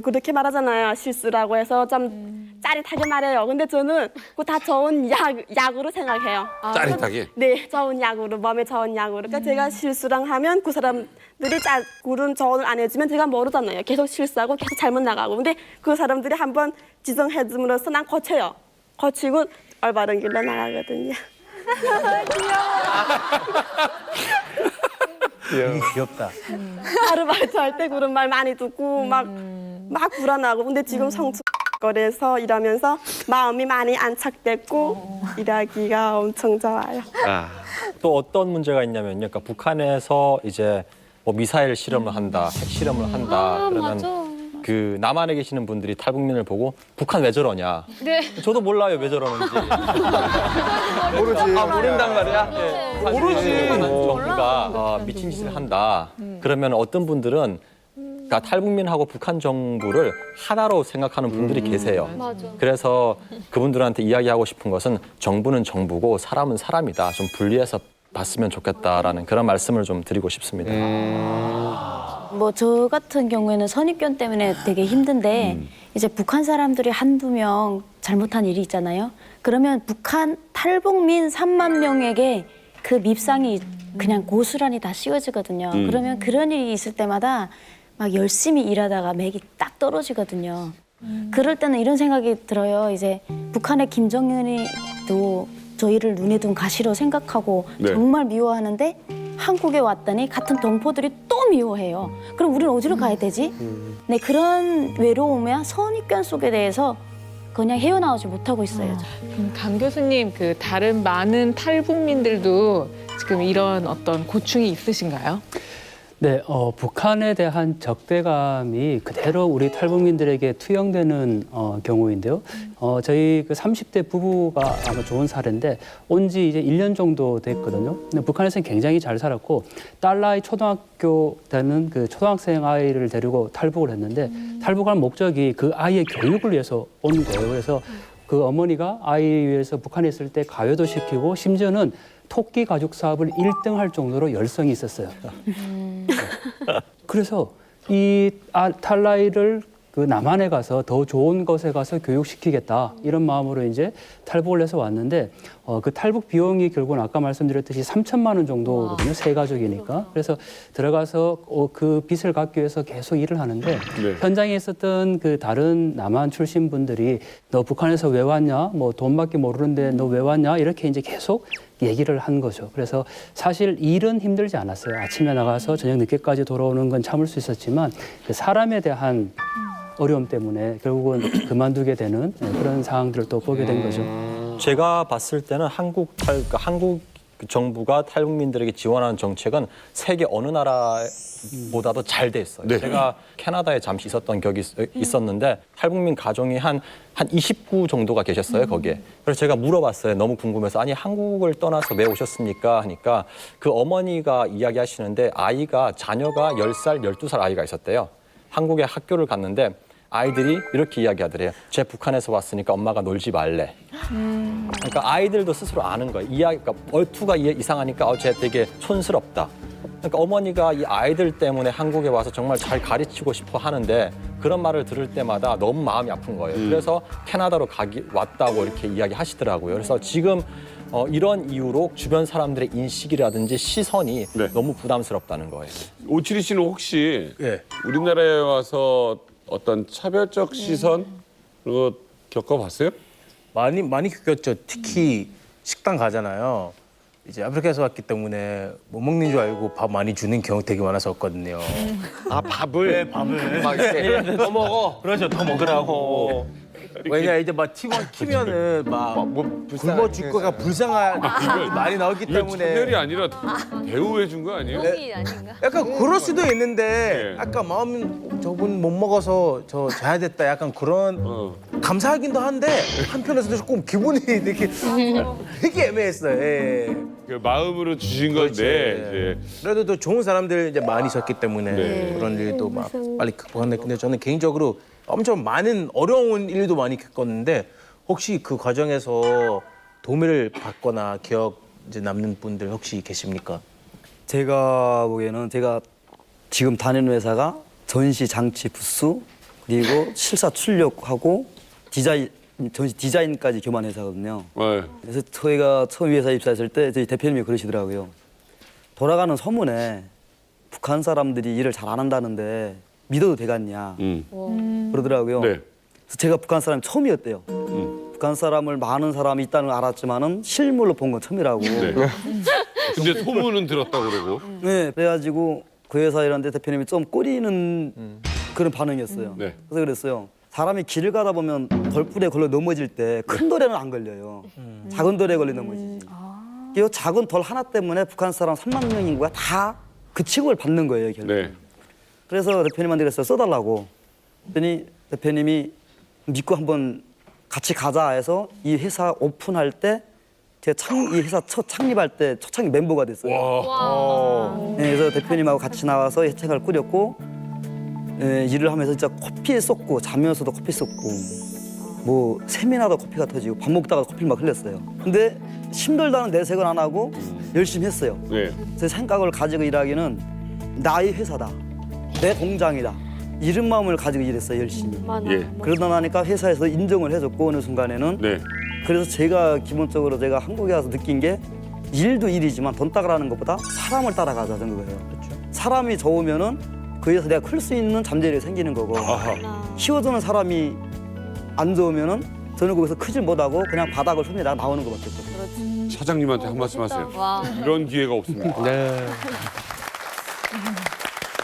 그렇게 말하잖아요. 실수라고 해서 좀 짜릿하게 말해요. 근데 저는 그거 다 좋은 약으로 생각해요.
짜릿하게?
네, 좋은 약으로, 몸에 좋은 약으로. 그러니까 제가 실수랑 하면 그 사람들이 그런 조언을 안 해주면 제가 모르잖아요. 계속 실수하고 계속 잘못 나가고. 근데 그 사람들이 한번 지정해줌으로써 난 고쳐요. 고치고 올바른 길로 나가거든요.
귀엽다.
아르바이트 할 때 그런 말 많이 듣고 막 불안하고. 근데 지금 성추거리에서 일하면서 마음이 많이 안착됐고 일하기가 엄청 좋아요.
또 어떤 문제가 있냐면요. 그러니까 북한에서 이제 뭐 미사일 실험을 한다, 핵 실험을 한다. 그러면 그 남한에 계시는 분들이 탈북민을 보고 북한 왜 저러냐.
네.
저도 몰라요 왜 저러는지.
모르지.
모른단 말이야.
모르지.
정부가 미친 짓을 한다. 그러면 어떤 분들은 그러니까 탈북민하고 북한 정부를 하나로 생각하는 분들이 계세요.
맞아.
그래서 그분들한테 이야기하고 싶은 것은 정부는 정부고 사람은 사람이다. 좀 분리해서 봤으면 좋겠다라는 그런 말씀을 좀 드리고 싶습니다.
뭐 저 같은 경우에는 선입견 때문에 되게 힘든데 이제 북한 사람들이 한두 명 잘못한 일이 있잖아요. 그러면 북한 탈북민 3만 명에게 그 밉상이 그냥 고스란히 다 씌워지거든요. 그러면 그런 일이 있을 때마다 막 열심히 일하다가 맥이 딱 떨어지거든요. 그럴 때는 이런 생각이 들어요. 이제 북한의 김정은이도 저희를 눈에 둔 가시로 생각하고 정말 미워하는데 한국에 왔더니 같은 동포들이 또 미워해요. 그럼 우리는 어디로 가야 되지? 네, 그런 외로움이야 선입견 속에 대해서 그냥 헤어나오지 못하고 있어요.
강 교수님, 그 다른 많은 탈북민들도 지금 이런 어떤 고충이 있으신가요?
네, 북한에 대한 적대감이 그대로 우리 탈북민들에게 투영되는 경우인데요. 저희 그 30대 부부가 아마 좋은 사례인데 온 지 이제 1년 정도 됐거든요. 근데 북한에서는 굉장히 잘 살았고 딸 나이 초등학교 되는 그 초등학생 아이를 데리고 탈북을 했는데 탈북할 목적이 그 아이의 교육을 위해서 온 거예요. 그래서 그 어머니가 아이 위해서 북한에 있을 때 가외도 시키고 심지어는 토끼 가죽 사업을 1등 할 정도로 열성이 있었어요. 그래서 이 탈나이를 그 남한에 가서 더 좋은 곳에 가서 교육시키겠다 이런 마음으로 이제 탈북을 해서 왔는데 그 탈북 비용이 결국은 아까 말씀드렸듯이 3천만 원 정도거든요. 세 가족이니까. 그래서 들어가서 그 빚을 갚기 위해서 계속 일을 하는데 현장에 있었던 그 다른 남한 출신 분들이 너 북한에서 왜 왔냐? 뭐 돈밖에 모르는데 너 왜 왔냐? 이렇게 이제 계속 얘기를 한 거죠. 그래서 사실 일은 힘들지 않았어요. 아침에 나가서 저녁 늦게까지 돌아오는 건 참을 수 있었지만 그 사람에 대한 어려움 때문에 결국은 그만두게 되는 그런 상황들을 또 보게 된 거죠.
제가 봤을 때는 한국 그 정부가 탈북민들에게 지원하는 정책은 세계 어느 나라보다도 잘 돼 있어요.
네.
제가 캐나다에 잠시 있었던 격이 있었는데 탈북민 가정이 한 29 정도가 계셨어요, 거기에. 그래서 제가 물어봤어요. 너무 궁금해서. 아니, 한국을 떠나서 왜 오셨습니까? 하니까 그 어머니가 이야기하시는데 자녀가 10살, 12살 아이가 있었대요. 한국에 학교를 갔는데 아이들이 이렇게 이야기하더래요. 쟤 북한에서 왔으니까 엄마가 놀지 말래. 그러니까 아이들도 스스로 아는 거예요. 그러니까 얼투가 이상하니까 쟤 되게 촌스럽다. 그러니까 어머니가 이 아이들 때문에 한국에 와서 정말 잘 가르치고 싶어 하는데 그런 말을 들을 때마다 너무 마음이 아픈 거예요. 그래서 캐나다로 왔다고 이렇게 이야기하시더라고요. 그래서 지금 이런 이유로 주변 사람들의 인식이라든지 시선이 너무 부담스럽다는 거예요.
오칠이 씨는 혹시
예.
우리나라에 와서 어떤 차별적 시선 그거 겪어봤어요?
많이 겪었죠. 특히 식당 가잖아요. 이제 아프리카에서 왔기 때문에 못 먹는 줄 알고 밥 많이 주는 경우 되게 많았었거든요.
아, 밥을?
네, 밥을.
막 이렇게
더 먹어. 그렇죠, 더 먹으라고. 왜냐 이제 막 팀원 키면은 막 굶어 죽거가 불쌍한 일이 많이 나오기
이거
때문에.
차별이 아니라 대우해 준 거 아니에요?
이 아닌가?
약간 그럴 수도 있는데 아까 마음 저분 못 먹어서 저 자야 됐다 약간 그런 감사하긴도 한데 한편에서도 조금 기분이 되게 애매했어요. 예.
그 마음으로 주신 건데 이제
그래도 더 좋은 사람들 이제 많이 있었기 때문에
네.
그런 일도 막 빨리 극복했는데 근데 저는 개인적으로 엄청 많은 어려운 일도 많이 겪었는데 혹시 그 과정에서 도움을 받거나 기억 이제 남는 분들 혹시 계십니까?
제가 보기에는 제가 지금 다니는 회사가 전시 장치 부스 그리고 실사 출력하고 전시 디자인까지 교만 회사거든요.
네.
그래서 저희가 처음 이 회사에 입사했을 때 저희 대표님이 그러시더라고요. 돌아가는 소문에 북한 사람들이 일을 잘 안 한다는데 믿어도 되겠냐 그러더라고요.
네.
그래서 제가 북한 사람이 처음이었대요. 북한 사람을 많은 사람이 있다는 걸 알았지만은 실물로 본 건 처음이라고.
네. 근데 소문은 들었다고 그러고.
네, 그래가지고 그 회사 일하는데 대표님이 좀 꼬리는 그런 반응이었어요.
네.
그래서 그랬어요. 사람이 길을 가다 보면 덜불에 걸려 넘어질 때 큰 돌에는 안 걸려요. 작은 돌에 걸려 넘어지지. 이 작은 돌 하나 때문에 북한 사람 3만 명 인구가 다 그 취급을 받는 거예요, 결국.
네.
그래서 대표님한테 그랬어요. 써달라고. 그랬더니 대표님이 믿고 한번 같이 가자 해서 이 회사 오픈할 때 제가 이 회사 첫 창립할 때 초창기 멤버가 됐어요. 네, 그래서 대표님하고 같이 나와서 회책을 꾸렸고 일을 하면서 진짜 커피 쏟고 자면서도 커피 쏟고 뭐 세미나도 커피가 터지고 밥 먹다가 커피를 막 흘렸어요. 근데 힘들다는 내색은 안 하고 열심히 했어요.
네.
제 생각을 가지고 일하기는 나의 회사다. 내 공장이다. 이런 마음을 가지고 일했어요, 열심히.
예.
그러다 나니까 회사에서 인정을 해줬고 어느 순간에는
네.
그래서 제가 기본적으로 제가 한국에 와서 느낀 게 일도 일이지만 돈 따라가는 것보다 사람을 따라가자는 거예요. 사람이 좋으면은 그 회사 내가 클 수 있는 잠재력이 생기는 거고 키워주는 사람이 안 좋으면은 저는 거기서 크질 못하고 그냥 바닥을 손에 나오는 것밖에 없거든요.
사장님한테 한 말씀 하세요.
와.
이런 기회가 없습니다.
네.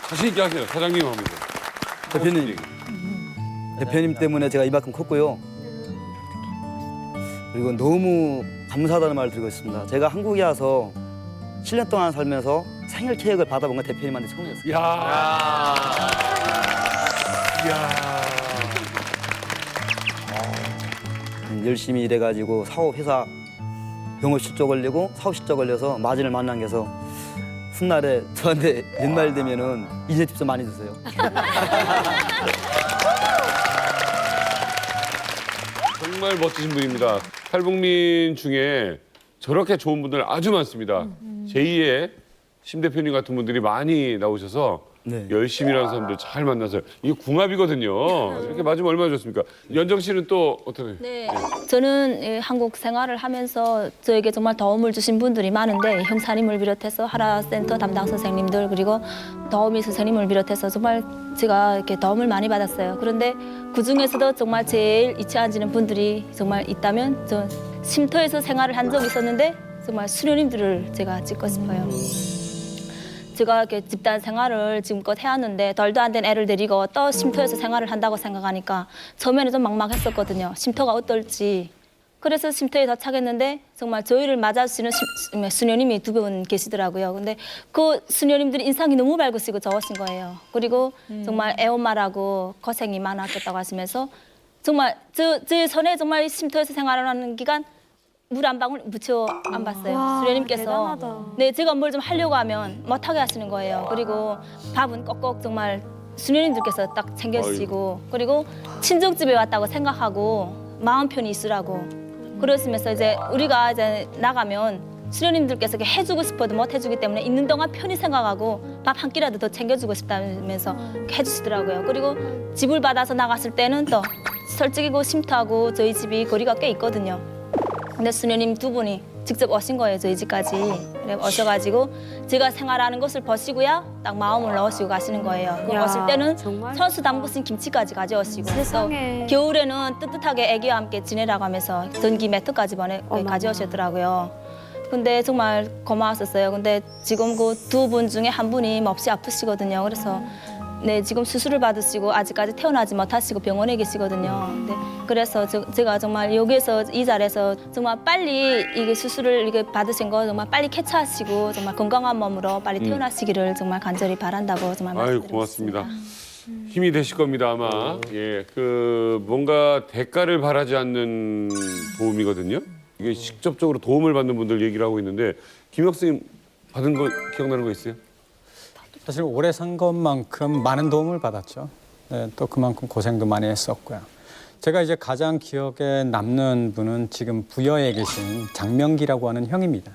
자신 있게 하세요. 사장님 하면서.
대표님 때문에 제가 이만큼 컸고요. 그리고 너무 감사하다는 말을 드리고 있습니다. 제가 한국에 와서 7년 동안 살면서 생일 케이크를 받아본 건 대표님한테 처음이었어요. 열심히 일해가지고 사업 회사 영업 실적 걸리고 사업 실적 걸려서 마진을 만난 게서 훗날에 저한테 연말 되면은 인센티브 좀 많이 주세요.
정말 멋지신 분입니다. 탈북민 중에 저렇게 좋은 분들 아주 많습니다. 제2의 심 대표님 같은 분들이 많이 나오셔서 열심히 일하는 사람들 잘 만나서 이게 궁합이거든요. 이렇게 맞으면 얼마나 좋습니까? 연정 씨는 또 어떻게?
네, 저는 한국 생활을 하면서 저에게 정말 도움을 주신 분들이 많은데 형사님을 비롯해서 하라센터 담당 선생님들 그리고 도우미 선생님을 비롯해서 정말 제가 이렇게 도움을 많이 받았어요. 그런데 그 중에서도 정말 제일 잊지 않지는 분들이 정말 있다면 저 쉼터에서 생활을 한 적이 있었는데 정말 수녀님들을 제가 찍고 싶어요. 제가 이렇게 집단 생활을 지금껏 해왔는데 덜도 안 된 애를 데리고 또 쉼터에서 생활을 한다고 생각하니까 처음에는 좀 막막했었거든요. 쉼터가 어떨지 그래서 쉼터에 도착했는데 정말 저희를 맞아주시는 수녀님이 2분 계시더라고요. 근데 그 수녀님들이 인상이 너무 밝으시고 좋으신 거예요. 그리고 정말 애엄마라고 고생이 많았겠다고 하시면서 정말 제 손에 정말 쉼터에서 생활하는 기간 물 한 방울 묻혀 안 봤어요.
와,
수녀님께서.
대단하다.
네, 제가 뭘 좀 하려고 하면 못하게 하시는 거예요. 그리고 밥은 꼭꼭 정말 수녀님들께서 딱 챙겨주시고 그리고 친정집에 왔다고 생각하고 마음 편히 있으라고 그러시면서 이제 우리가 이제 나가면 수녀님들께서 해주고 싶어도 못 해주기 때문에 있는 동안 편히 생각하고 밥 한 끼라도 더 챙겨주고 싶다면서 해주시더라고요. 그리고 집을 받아서 나갔을 때는 또 솔직히 그 쉼터하고 저희 집이 거리가 꽤 있거든요. 근데 수녀님 2분이 직접 오신 거예요, 저희 집까지. 그래 오셔가지고 제가 생활하는 것을 보시고야 딱 마음을 넣으시고 가시는 거예요. 그
야,
오실 때는
정말
선수 담그신 김치까지 가져오시고
세상에.
또 겨울에는 뜨뜻하게 애기와 함께 지내라고 하면서 전기 매트까지 가져오셨더라고요. 근데 정말 고마웠었어요. 근데 지금 그 2분 중에 한 분이 몹시 아프시거든요. 그래서 네, 지금 수술을 받으시고 아직까지 태어나지 못하시고 병원에 계시거든요. 네, 그래서 제가 정말 여기에서 이 자리에서 정말 빨리 이게 수술을 이게 받으신 거 정말 빨리 캐치하시고 정말 건강한 몸으로 빨리 태어나시기를 정말 간절히 바란다고 정말
아유
말씀드리고
고맙습니다. 힘이 되실 겁니다 아마. 예, 그 뭔가 대가를 바라지 않는 도움이거든요. 이게 직접적으로 도움을 받는 분들 얘기를 하고 있는데 김혁 선생님 받은 거 기억나는 거 있어요?
사실 오래 산 것만큼 많은 도움을 받았죠. 네, 또 그만큼 고생도 많이 했었고요. 제가 이제 가장 기억에 남는 분은 지금 부여에 계신 장명기라고 하는 형입니다.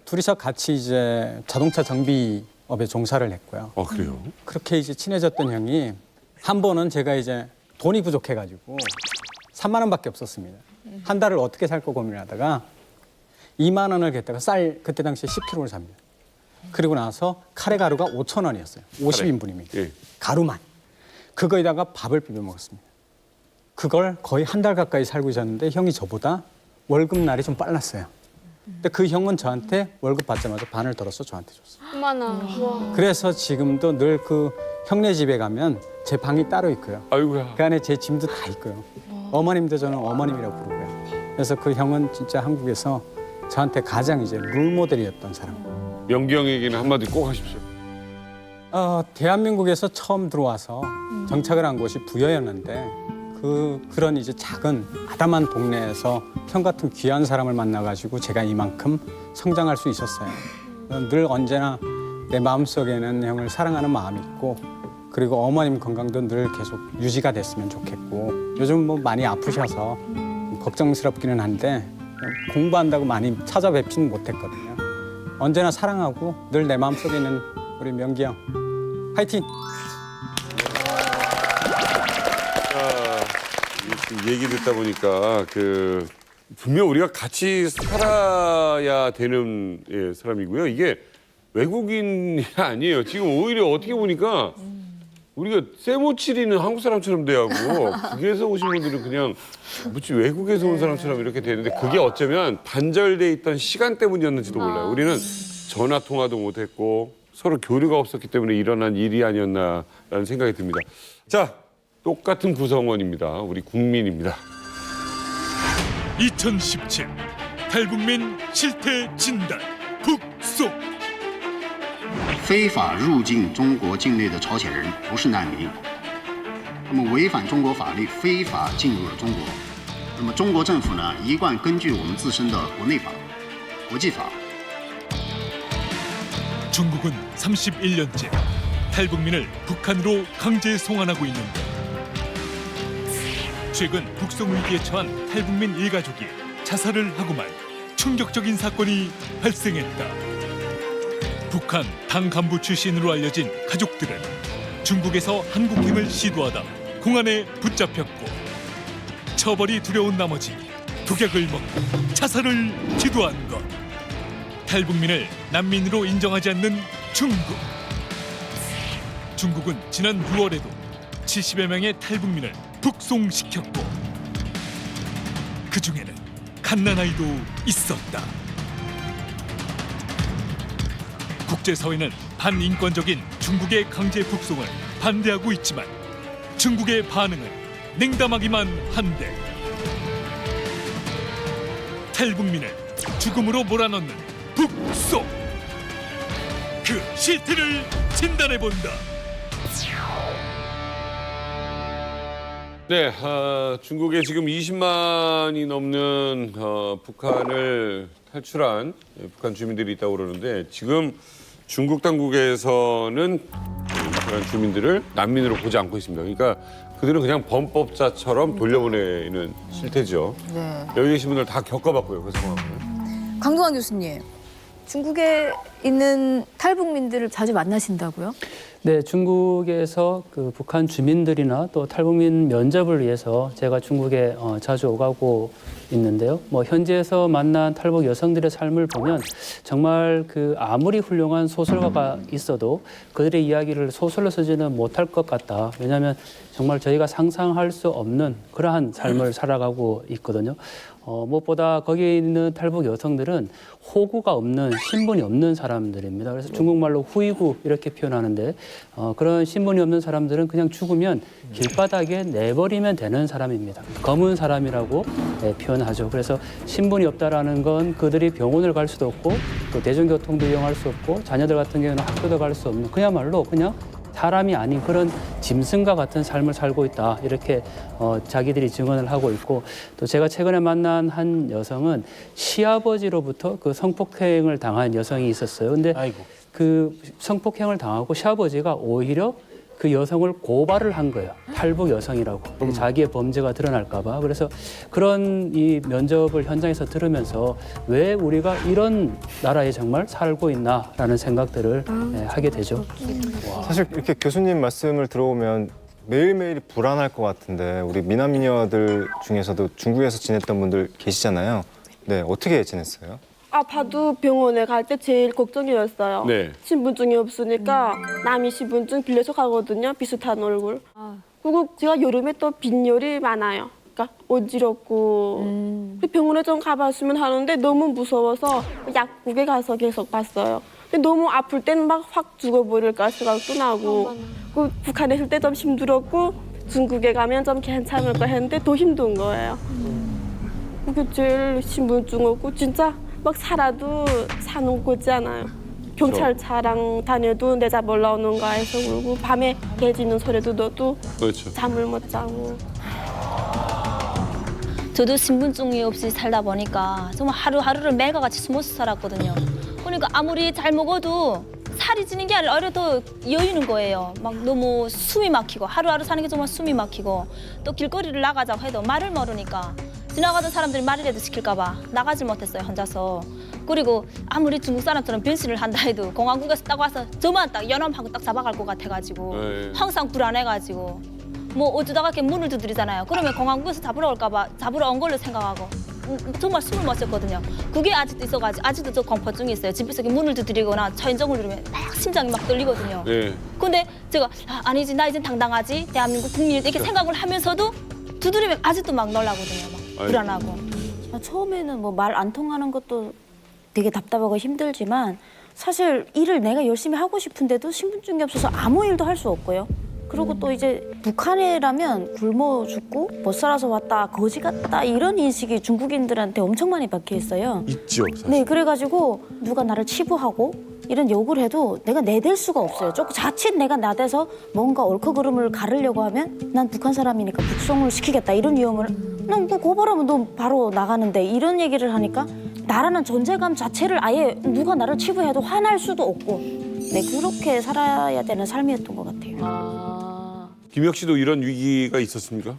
둘이서 같이 이제 자동차 정비업에 종사를 했고요.
그래요?
그렇게 이제 친해졌던 형이 한 번은 제가 이제 돈이 부족해가지고 3만 원밖에 없었습니다. 한 달을 어떻게 살 거 고민하다가 2만 원을 겠다가 쌀 그때 당시에 10kg를 삽니다. 그리고 나서 카레 가루가 5,000원이었어요. 50인분입니다.
예.
가루만. 그거에다가 밥을 비벼 먹었습니다. 그걸 거의 한 달 가까이 살고 있었는데 형이 저보다 월급 날이 좀 빨랐어요. 근데 그 형은 저한테 월급 받자마자 반을 덜어서 저한테 줬어요.
어머나.
그래서 지금도 늘 그 형네 집에 가면 제 방이 따로 있고요.
아이고야.
그 안에 제 짐도 다 있고요. 어머님도 저는 어머님이라고 부르고요. 그래서 그 형은 진짜 한국에서 저한테 가장 이제 롤모델이었던 사람.
명기 형에게는 한마디 꼭 하십시오.
대한민국에서 처음 들어와서 정착을 한 곳이 부여였는데 그런 이제 작은 아담한 동네에서 형 같은 귀한 사람을 만나가지고 제가 이만큼 성장할 수 있었어요. 늘 언제나 내 마음속에는 형을 사랑하는 마음이 있고 그리고 어머님 건강도 늘 계속 유지가 됐으면 좋겠고 요즘 뭐 많이 아프셔서 걱정스럽기는 한데 공부한다고 많이 찾아뵙지는 못했거든요. 언제나 사랑하고 늘 내 마음속에 있는 우리 명기 형 파이팅!
지금 얘기 듣다 보니까 그 분명 우리가 같이 살아야 되는 사람이고요. 이게 외국인이 아니에요. 지금 오히려 어떻게 보니까 우리가 세모치리는 한국 사람처럼 대하고 북에서 오신 분들은 그냥 무지 외국에서 온 사람처럼 이렇게 되는데 그게 어쩌면 단절돼 있던 시간 때문이었는지도 몰라요. 우리는 전화 통화도 못했고 서로 교류가 없었기 때문에 일어난 일이 아니었나라는 생각이 듭니다. 자, 똑같은 구성원입니다. 우리 국민입니다.
2017 탈북민 실태 진단 북송
非法入境中国境内的朝鲜人不是难民，那么违反中国法律非法进入了中国，那么中国政府呢一贯根据我们自身的国内法、国际法。
중국은 31년째 탈북민을 북한으로 강제 송환하고 있는데 최근 북송 위기에 처한 탈북민 일가족이 자살을 하고만 충격적인 사건이 발생했다. 북한 당 간부 출신으로 알려진 가족들은 중국에서 한국행을 시도하다 공안에 붙잡혔고 처벌이 두려운 나머지 독약을 먹고 자살을 시도한 것. 탈북민을 난민으로 인정하지 않는 중국. 중국은 지난 6월에도 70여 명의 탈북민을 북송시켰고 그중에는 갓난아이도 있었다. 국제사회는 반인권적인 중국의 강제 북송을 반대하고 있지만 중국의 반응은 냉담하기만 한데 탈북민을 죽음으로 몰아넣는 북송. 그 실태를 진단해본다.
네, 중국에 지금 20만이 넘는 북한을 탈출한 북한 주민들이 있다고 그러는데 지금 중국 당국에서는 북한 주민들을 난민으로 보지 않고 있습니다. 그러니까 그들은 그냥 범법자처럼 돌려보내는 실태죠.
네.
여기 계신 분들 다 겪어봤고요, 그 상황을.
강동원 교수님, 중국에 있는 탈북민들을 자주 만나신다고요?
네, 중국에서 그 북한 주민들이나 또 탈북민 면접을 위해서 제가 중국에 자주 오가고 있는데요. 뭐 현지에서 만난 탈북 여성들의 삶을 보면 정말 그 아무리 훌륭한 소설가가 있어도 그들의 이야기를 소설로 쓰지는 못할 것 같다. 왜냐하면 정말 저희가 상상할 수 없는 그러한 삶을 살아가고 있거든요. 무엇보다 거기에 있는 탈북 여성들은 호구가 없는, 신분이 없는 사람들입니다. 그래서 중국말로 후이구 이렇게 표현하는데 그런 신분이 없는 사람들은 그냥 죽으면 길바닥에 내버리면 되는 사람입니다. 검은 사람이라고 표현하죠. 그래서 신분이 없다라는 건 그들이 병원을 갈 수도 없고 또 대중교통도 이용할 수 없고 자녀들 같은 경우는 학교도 갈 수 없는 그야말로 그냥 사람이 아닌 그런 짐승과 같은 삶을 살고 있다. 이렇게 자기들이 증언을 하고 있고 또 제가 최근에 만난 한 여성은 시아버지로부터 그 성폭행을 당한 여성이 있었어요. 근데 그 성폭행을 당하고 시아버지가 오히려 그 여성을 고발을 한 거예요. 탈북 여성이라고. 자기의 범죄가 드러날까 봐. 그래서 그런 이 면접을 현장에서 들으면서 왜 우리가 이런 나라에 정말 살고 있나라는 생각들을 하게 되죠.
사실 이렇게 교수님 말씀을 들어보면 매일매일 불안할 것 같은데 우리 미남미녀들 중에서도 중국에서 지냈던 분들 계시잖아요. 네, 어떻게 지냈어요?
아파도 병원에 갈 때 제일 걱정이었어요.
네.
신분증이 없으니까 남이 신분증 빌려서 가거든요. 비슷한 얼굴. 그리고 제가 여름에 또 빈혈이 많아요. 그러니까 어지럽고 병원에 좀 가봤으면 하는데 너무 무서워서 약국에 가서 계속 봤어요. 근데 너무 아플 때는 막 확 죽어버릴까 생각도 나고 그 북한에 있을 때 좀 힘들었고 중국에 가면 좀 괜찮을까 했는데 더 힘든 거예요. 그게 제일 신분증 없고 진짜 막 살아도 사는 곳이 않아요. 경찰차랑 다녀도 내 잡 올라오는가 해서 울고 밤에 개 짖는 소리도 너도
그렇죠.
잠을 못 자고.
저도 신분증이 없이 살다 보니까 정말 하루하루를 매일같이 숨어서 살았거든요. 그러니까 아무리 잘 먹어도 살이 찌는 게 아니라 오히려 더 여유는 거예요. 막 너무 숨이 막히고 하루하루 사는 게 정말 숨이 막히고 또 길거리를 나가자고 해도 말을 모르니까 지나가던 사람들이 말이라도 시킬까 봐 나가질 못했어요, 혼자서. 그리고 아무리 중국 사람처럼 변신을 한다 해도 공항국에서 딱 와서 저만 딱 연함하고 딱 잡아갈 것 같아가지고 항상 불안해가지고 뭐 어쩌다가 이렇게 문을 두드리잖아요. 그러면 공항국에서 잡으러 올까 봐 잡으러 온 걸로 생각하고 정말 숨을 못 쉬었거든요. 그게 아직도 있어가지고 아직도 저 공포증이 있어요. 집에서 이렇게 문을 두드리거나 차인정을 누르면 막 심장이 막 떨리거든요. 근데 제가 아니지, 나 이젠 당당하지, 대한민국 국민이 이렇게 생각을 하면서도 두드리면 아직도 막 놀라거든요. 막 불안하고.
처음에는 뭐 말 안 통하는 것도 되게 답답하고 힘들지만 사실 일을 내가 열심히 하고 싶은데도 신분증이 없어서 아무 일도 할 수 없고요. 그리고 또 이제 북한이라면 굶어 죽고 못 살아서 왔다, 거지 같다 이런 인식이 중국인들한테 엄청 많이 박혀 있어요.
있죠, 사실.
네, 그래가지고 누가 나를 치부하고 이런 욕을 해도 내가 내댈 수가 없어요. 조금 자칫 내가 나대서 뭔가 옳고 그름을 가르려고 하면 난 북한 사람이니까 북송을 시키겠다 이런 위험을 난 뭐 고발하면 너 바로 나가는데 이런 얘기를 하니까 나라는 존재감 자체를 아예 누가 나를 치부해도 화날 수도 없고 네, 그렇게 살아야 되는 삶이었던 것 같아요.
김혁 씨도 이런 위기가 있었습니까?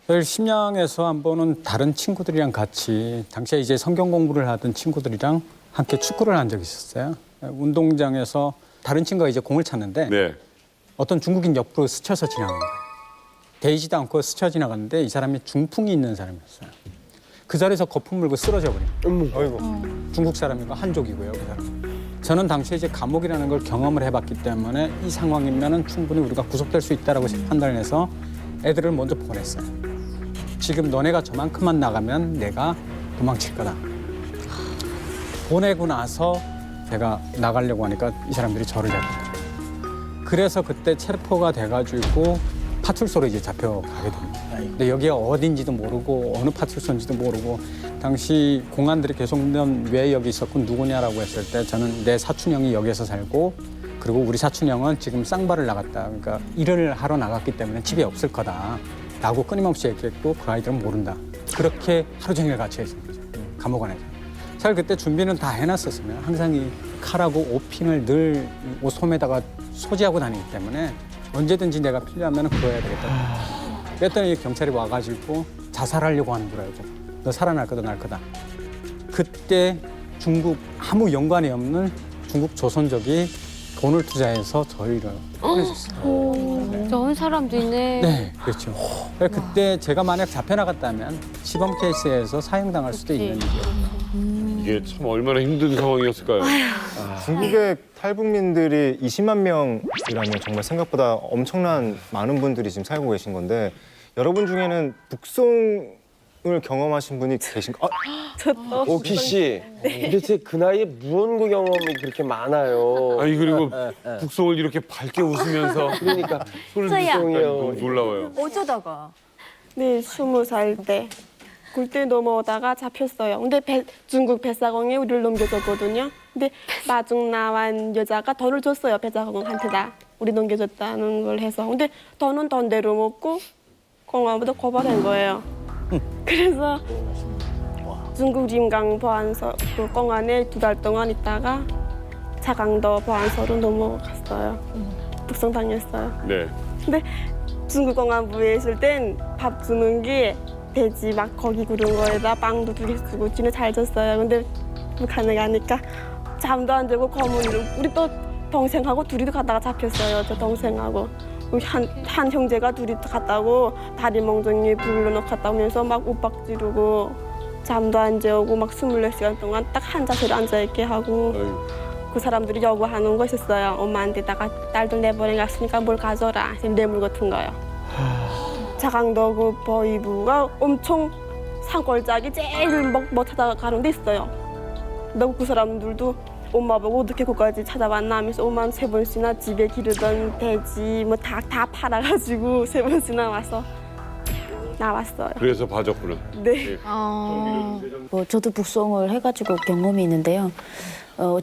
사실 심양에서 한 번은 다른 친구들이랑 같이 당시에 이제 성경 공부를 하던 친구들이랑 함께 축구를 한 적이 있었어요. 운동장에서 다른 친구가 이제 공을 찼는데 어떤 중국인 옆으로 스쳐서 지나간 거예요. 데이지도 않고 스쳐 지나갔는데 이 사람이 중풍이 있는 사람이었어요. 그 자리에서 거품 물고 쓰러져 버린 거예요. 중국 사람이고 한족이고요. 그 사람. 저는 당시에 이제 감옥이라는 걸 경험을 해봤기 때문에 이 상황이면은 충분히 우리가 구속될 수 있다라고 판단해서 애들을 먼저 보냈어요. 지금 너네가 저만큼만 나가면 내가 도망칠 거다. 보내고 나서 제가 나가려고 하니까 이 사람들이 저를 잡은 거예요. 그래서 그때 체포가 돼가지고 파출소로 이제 잡혀가게 됩니다. 근데 여기가 어딘지도 모르고 어느 파출소인지도 모르고 당시 공안들이 계속 넌 왜 여기 있었고 누구냐라고 했을 때 저는 내 사촌형이 여기에서 살고 그리고 우리 사촌형은 지금 쌍발을 나갔다. 그러니까 일을 하러 나갔기 때문에 집에 없을 거다. 라고 끊임없이 얘기했고 그 아이들은 모른다. 그렇게 하루 종일 갇혀 있는 거죠. 감옥 안에서. 사실 그때 준비는 다 해놨었으면 항상 이 칼하고 오핀을 늘 옷 소매다가 소지하고 다니기 때문에 언제든지 내가 필요하면 그거 해야 되겠다. 그랬더니 경찰이 와가지고 자살하려고 하는 거라고. 너 살아날 거다 날 거다. 그때 중국 아무 연관이 없는 중국 조선족이 돈을 투자해서 저희를 보내줬어요.
좋은 사람도 있네.
네, 그렇죠. 그때 제가 만약 잡혀나갔다면 시범 케이스에서 사형당할 수도 있는 일이에요.
이게 참 얼마나 힘든 상황이었을까요?
중국의 탈북민들이 20만 명이라면 정말 생각보다 엄청난 많은 분들이 지금 살고 계신 건데 여러분 중에는 북송을 경험하신 분이 계신가?
오키 씨, 도대체 그 나이에 무언고 경험이 그렇게 많아요.
아니 그리고 북송을 이렇게 밝게 웃으면서
그러니까
북송이요. 너무 놀라워요.
어쩌다가?
네, 20살 때 굴대 넘어오다가 잡혔어요. 근데 중국 배사공에 우리를 넘겨줬거든요. 근데 마중 나온 여자가 돈을 줬어요. 배사공한테 다 우리 넘겨줬다는 걸 해서. 근데 돈은 돈대로 먹고 공항부터 고발한 거예요. 그래서 중국 림강 보안소 그 공항에 2달 동안 있다가 자강도 보안소로 넘어갔어요. 북송당했어요.
네.
근데 중국 공안부에 있을 땐 밥 주는 게 돼지 막 고기 구운 거에다 빵도 2개 주고 진짜 잘 줬어요. 근데 북한에 가니까 잠도 안 자고 거문으로 우리 또 동생하고 둘이 갔다가 잡혔어요. 저 동생하고 한 형제가 둘이 갔다고 다리 멍텅이 불러놓고 갔다 오면서 막 윽박 지르고 잠도 안 재우고 막 24시간 동안 딱 한 자세로 앉아있게 하고 그 사람들이 요구하는 거 있었어요. 엄마한테다가 딸들 내보내 갔으니까 뭘 가져라. 뇌물 같은 거요. 자강도 그 보이부가 엄청 산골짜기 제일 못 찾아가는 데 있어요. 근데 그 사람들도 엄마 보고 어떻게 거기까지 찾아왔나 하면서 엄마는 3번씩이나 집에 기르던 돼지 뭐 다 팔아가지고 3번씩이나 와서 나왔어요.
그래서 봐줬구나.
네.
뭐 저도 북송을 해가지고 경험이 있는데요.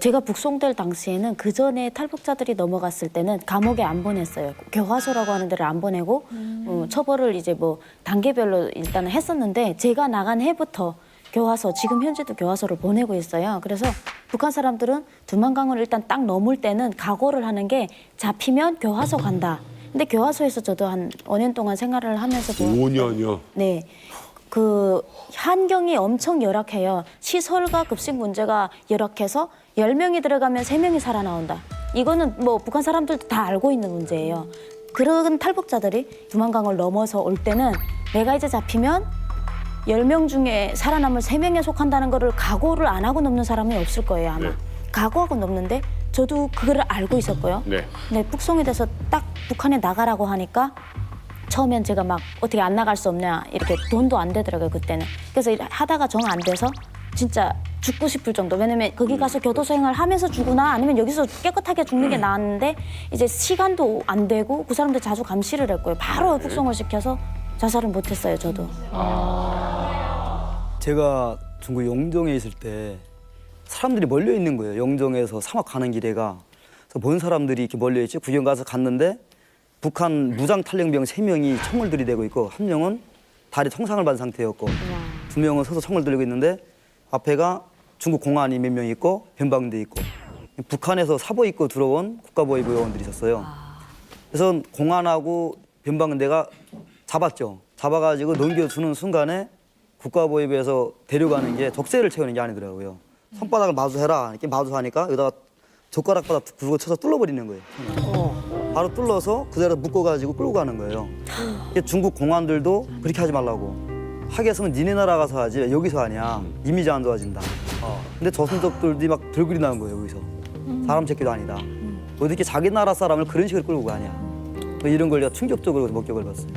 제가 북송될 당시에는 그 전에 탈북자들이 넘어갔을 때는 감옥에 안 보냈어요. 교화소라고 하는 데를 안 보내고 처벌을 이제 뭐 단계별로 일단은 했었는데 제가 나간 해부터 교화소, 지금 현재도 교화소를 보내고 있어요. 그래서 북한 사람들은 두만강을 일단 딱 넘을 때는 각오를 하는 게 잡히면 교화소 간다. 근데 교화소에서 저도 한 5년 동안 생활을 하면서
5년이요?
네. 그 환경이 엄청 열악해요. 시설과 급식 문제가 열악해서 10명이 들어가면 3명이 살아나온다. 이거는 뭐 북한 사람들도 다 알고 있는 문제예요. 그런 탈북자들이 두만강을 넘어서 올 때는 내가 이제 잡히면 10명 중에 살아남을 3명에 속한다는 거를 각오를 안 하고 넘는 사람이 없을 거예요, 아마.
네.
각오하고 넘는데 저도 그거를 알고 있었고요.
네.
근데 북송이 돼서 딱 북한에 나가라고 하니까 처음엔 제가 막 어떻게 안 나갈 수 없냐 이렇게 돈도 안 되더라고요, 그때는. 그래서 하다가 정 안 돼서 진짜 죽고 싶을 정도. 왜냐면 거기 가서 교도소 생활 하면서 죽으나 아니면 여기서 깨끗하게 죽는 게 나았는데 이제 시간도 안 되고 그 사람들 자주 감시를 했고요. 바로 북송을 시켜서 자살을 못했어요, 저도.
제가 중국 영종에 있을 때 사람들이 몰려 있는 거예요. 영종에서 사막 가는 길에가. 그래서 본 사람들이 이렇게 몰려 있지. 구경 가서 갔는데 북한 무장 탈영병 3명이 총을 들이대고 있고 1명은 다리 총상을 받은 상태였고 2명은 서서 총을 들고 있는데 앞에가 중국 공안이 몇 명 있고 변방대 있고 북한에서 사보 입고 들어온 국가보위부 요원들이 있었어요. 그래서 공안하고 변방대가 잡았죠. 잡아가지고 넘겨주는 순간에 국가보위부에서 데려가는 게 적세를 채우는 게 아니더라고요. 손바닥을 마주해라. 이렇게 마주하니까 여기다가 젓가락바닥 굴고 쳐서 뚫어버리는 거예요. 바로 뚫러서 그대로 묶어가지고 끌고 가는 거예요. 중국 공안들도 그렇게 하지 말라고. 하겠으면 니네 나라 가서 하지 왜 여기서 하냐. 이미지 안 좋아진다. 근데 조선족들이 막 들끓이 나는 거예요, 여기서. 사람 새끼도 아니다. 어떻게 자기 나라 사람을 그런 식으로 끌고 가냐. 뭐 이런 걸 내가 충격적으로 목격을 봤어요.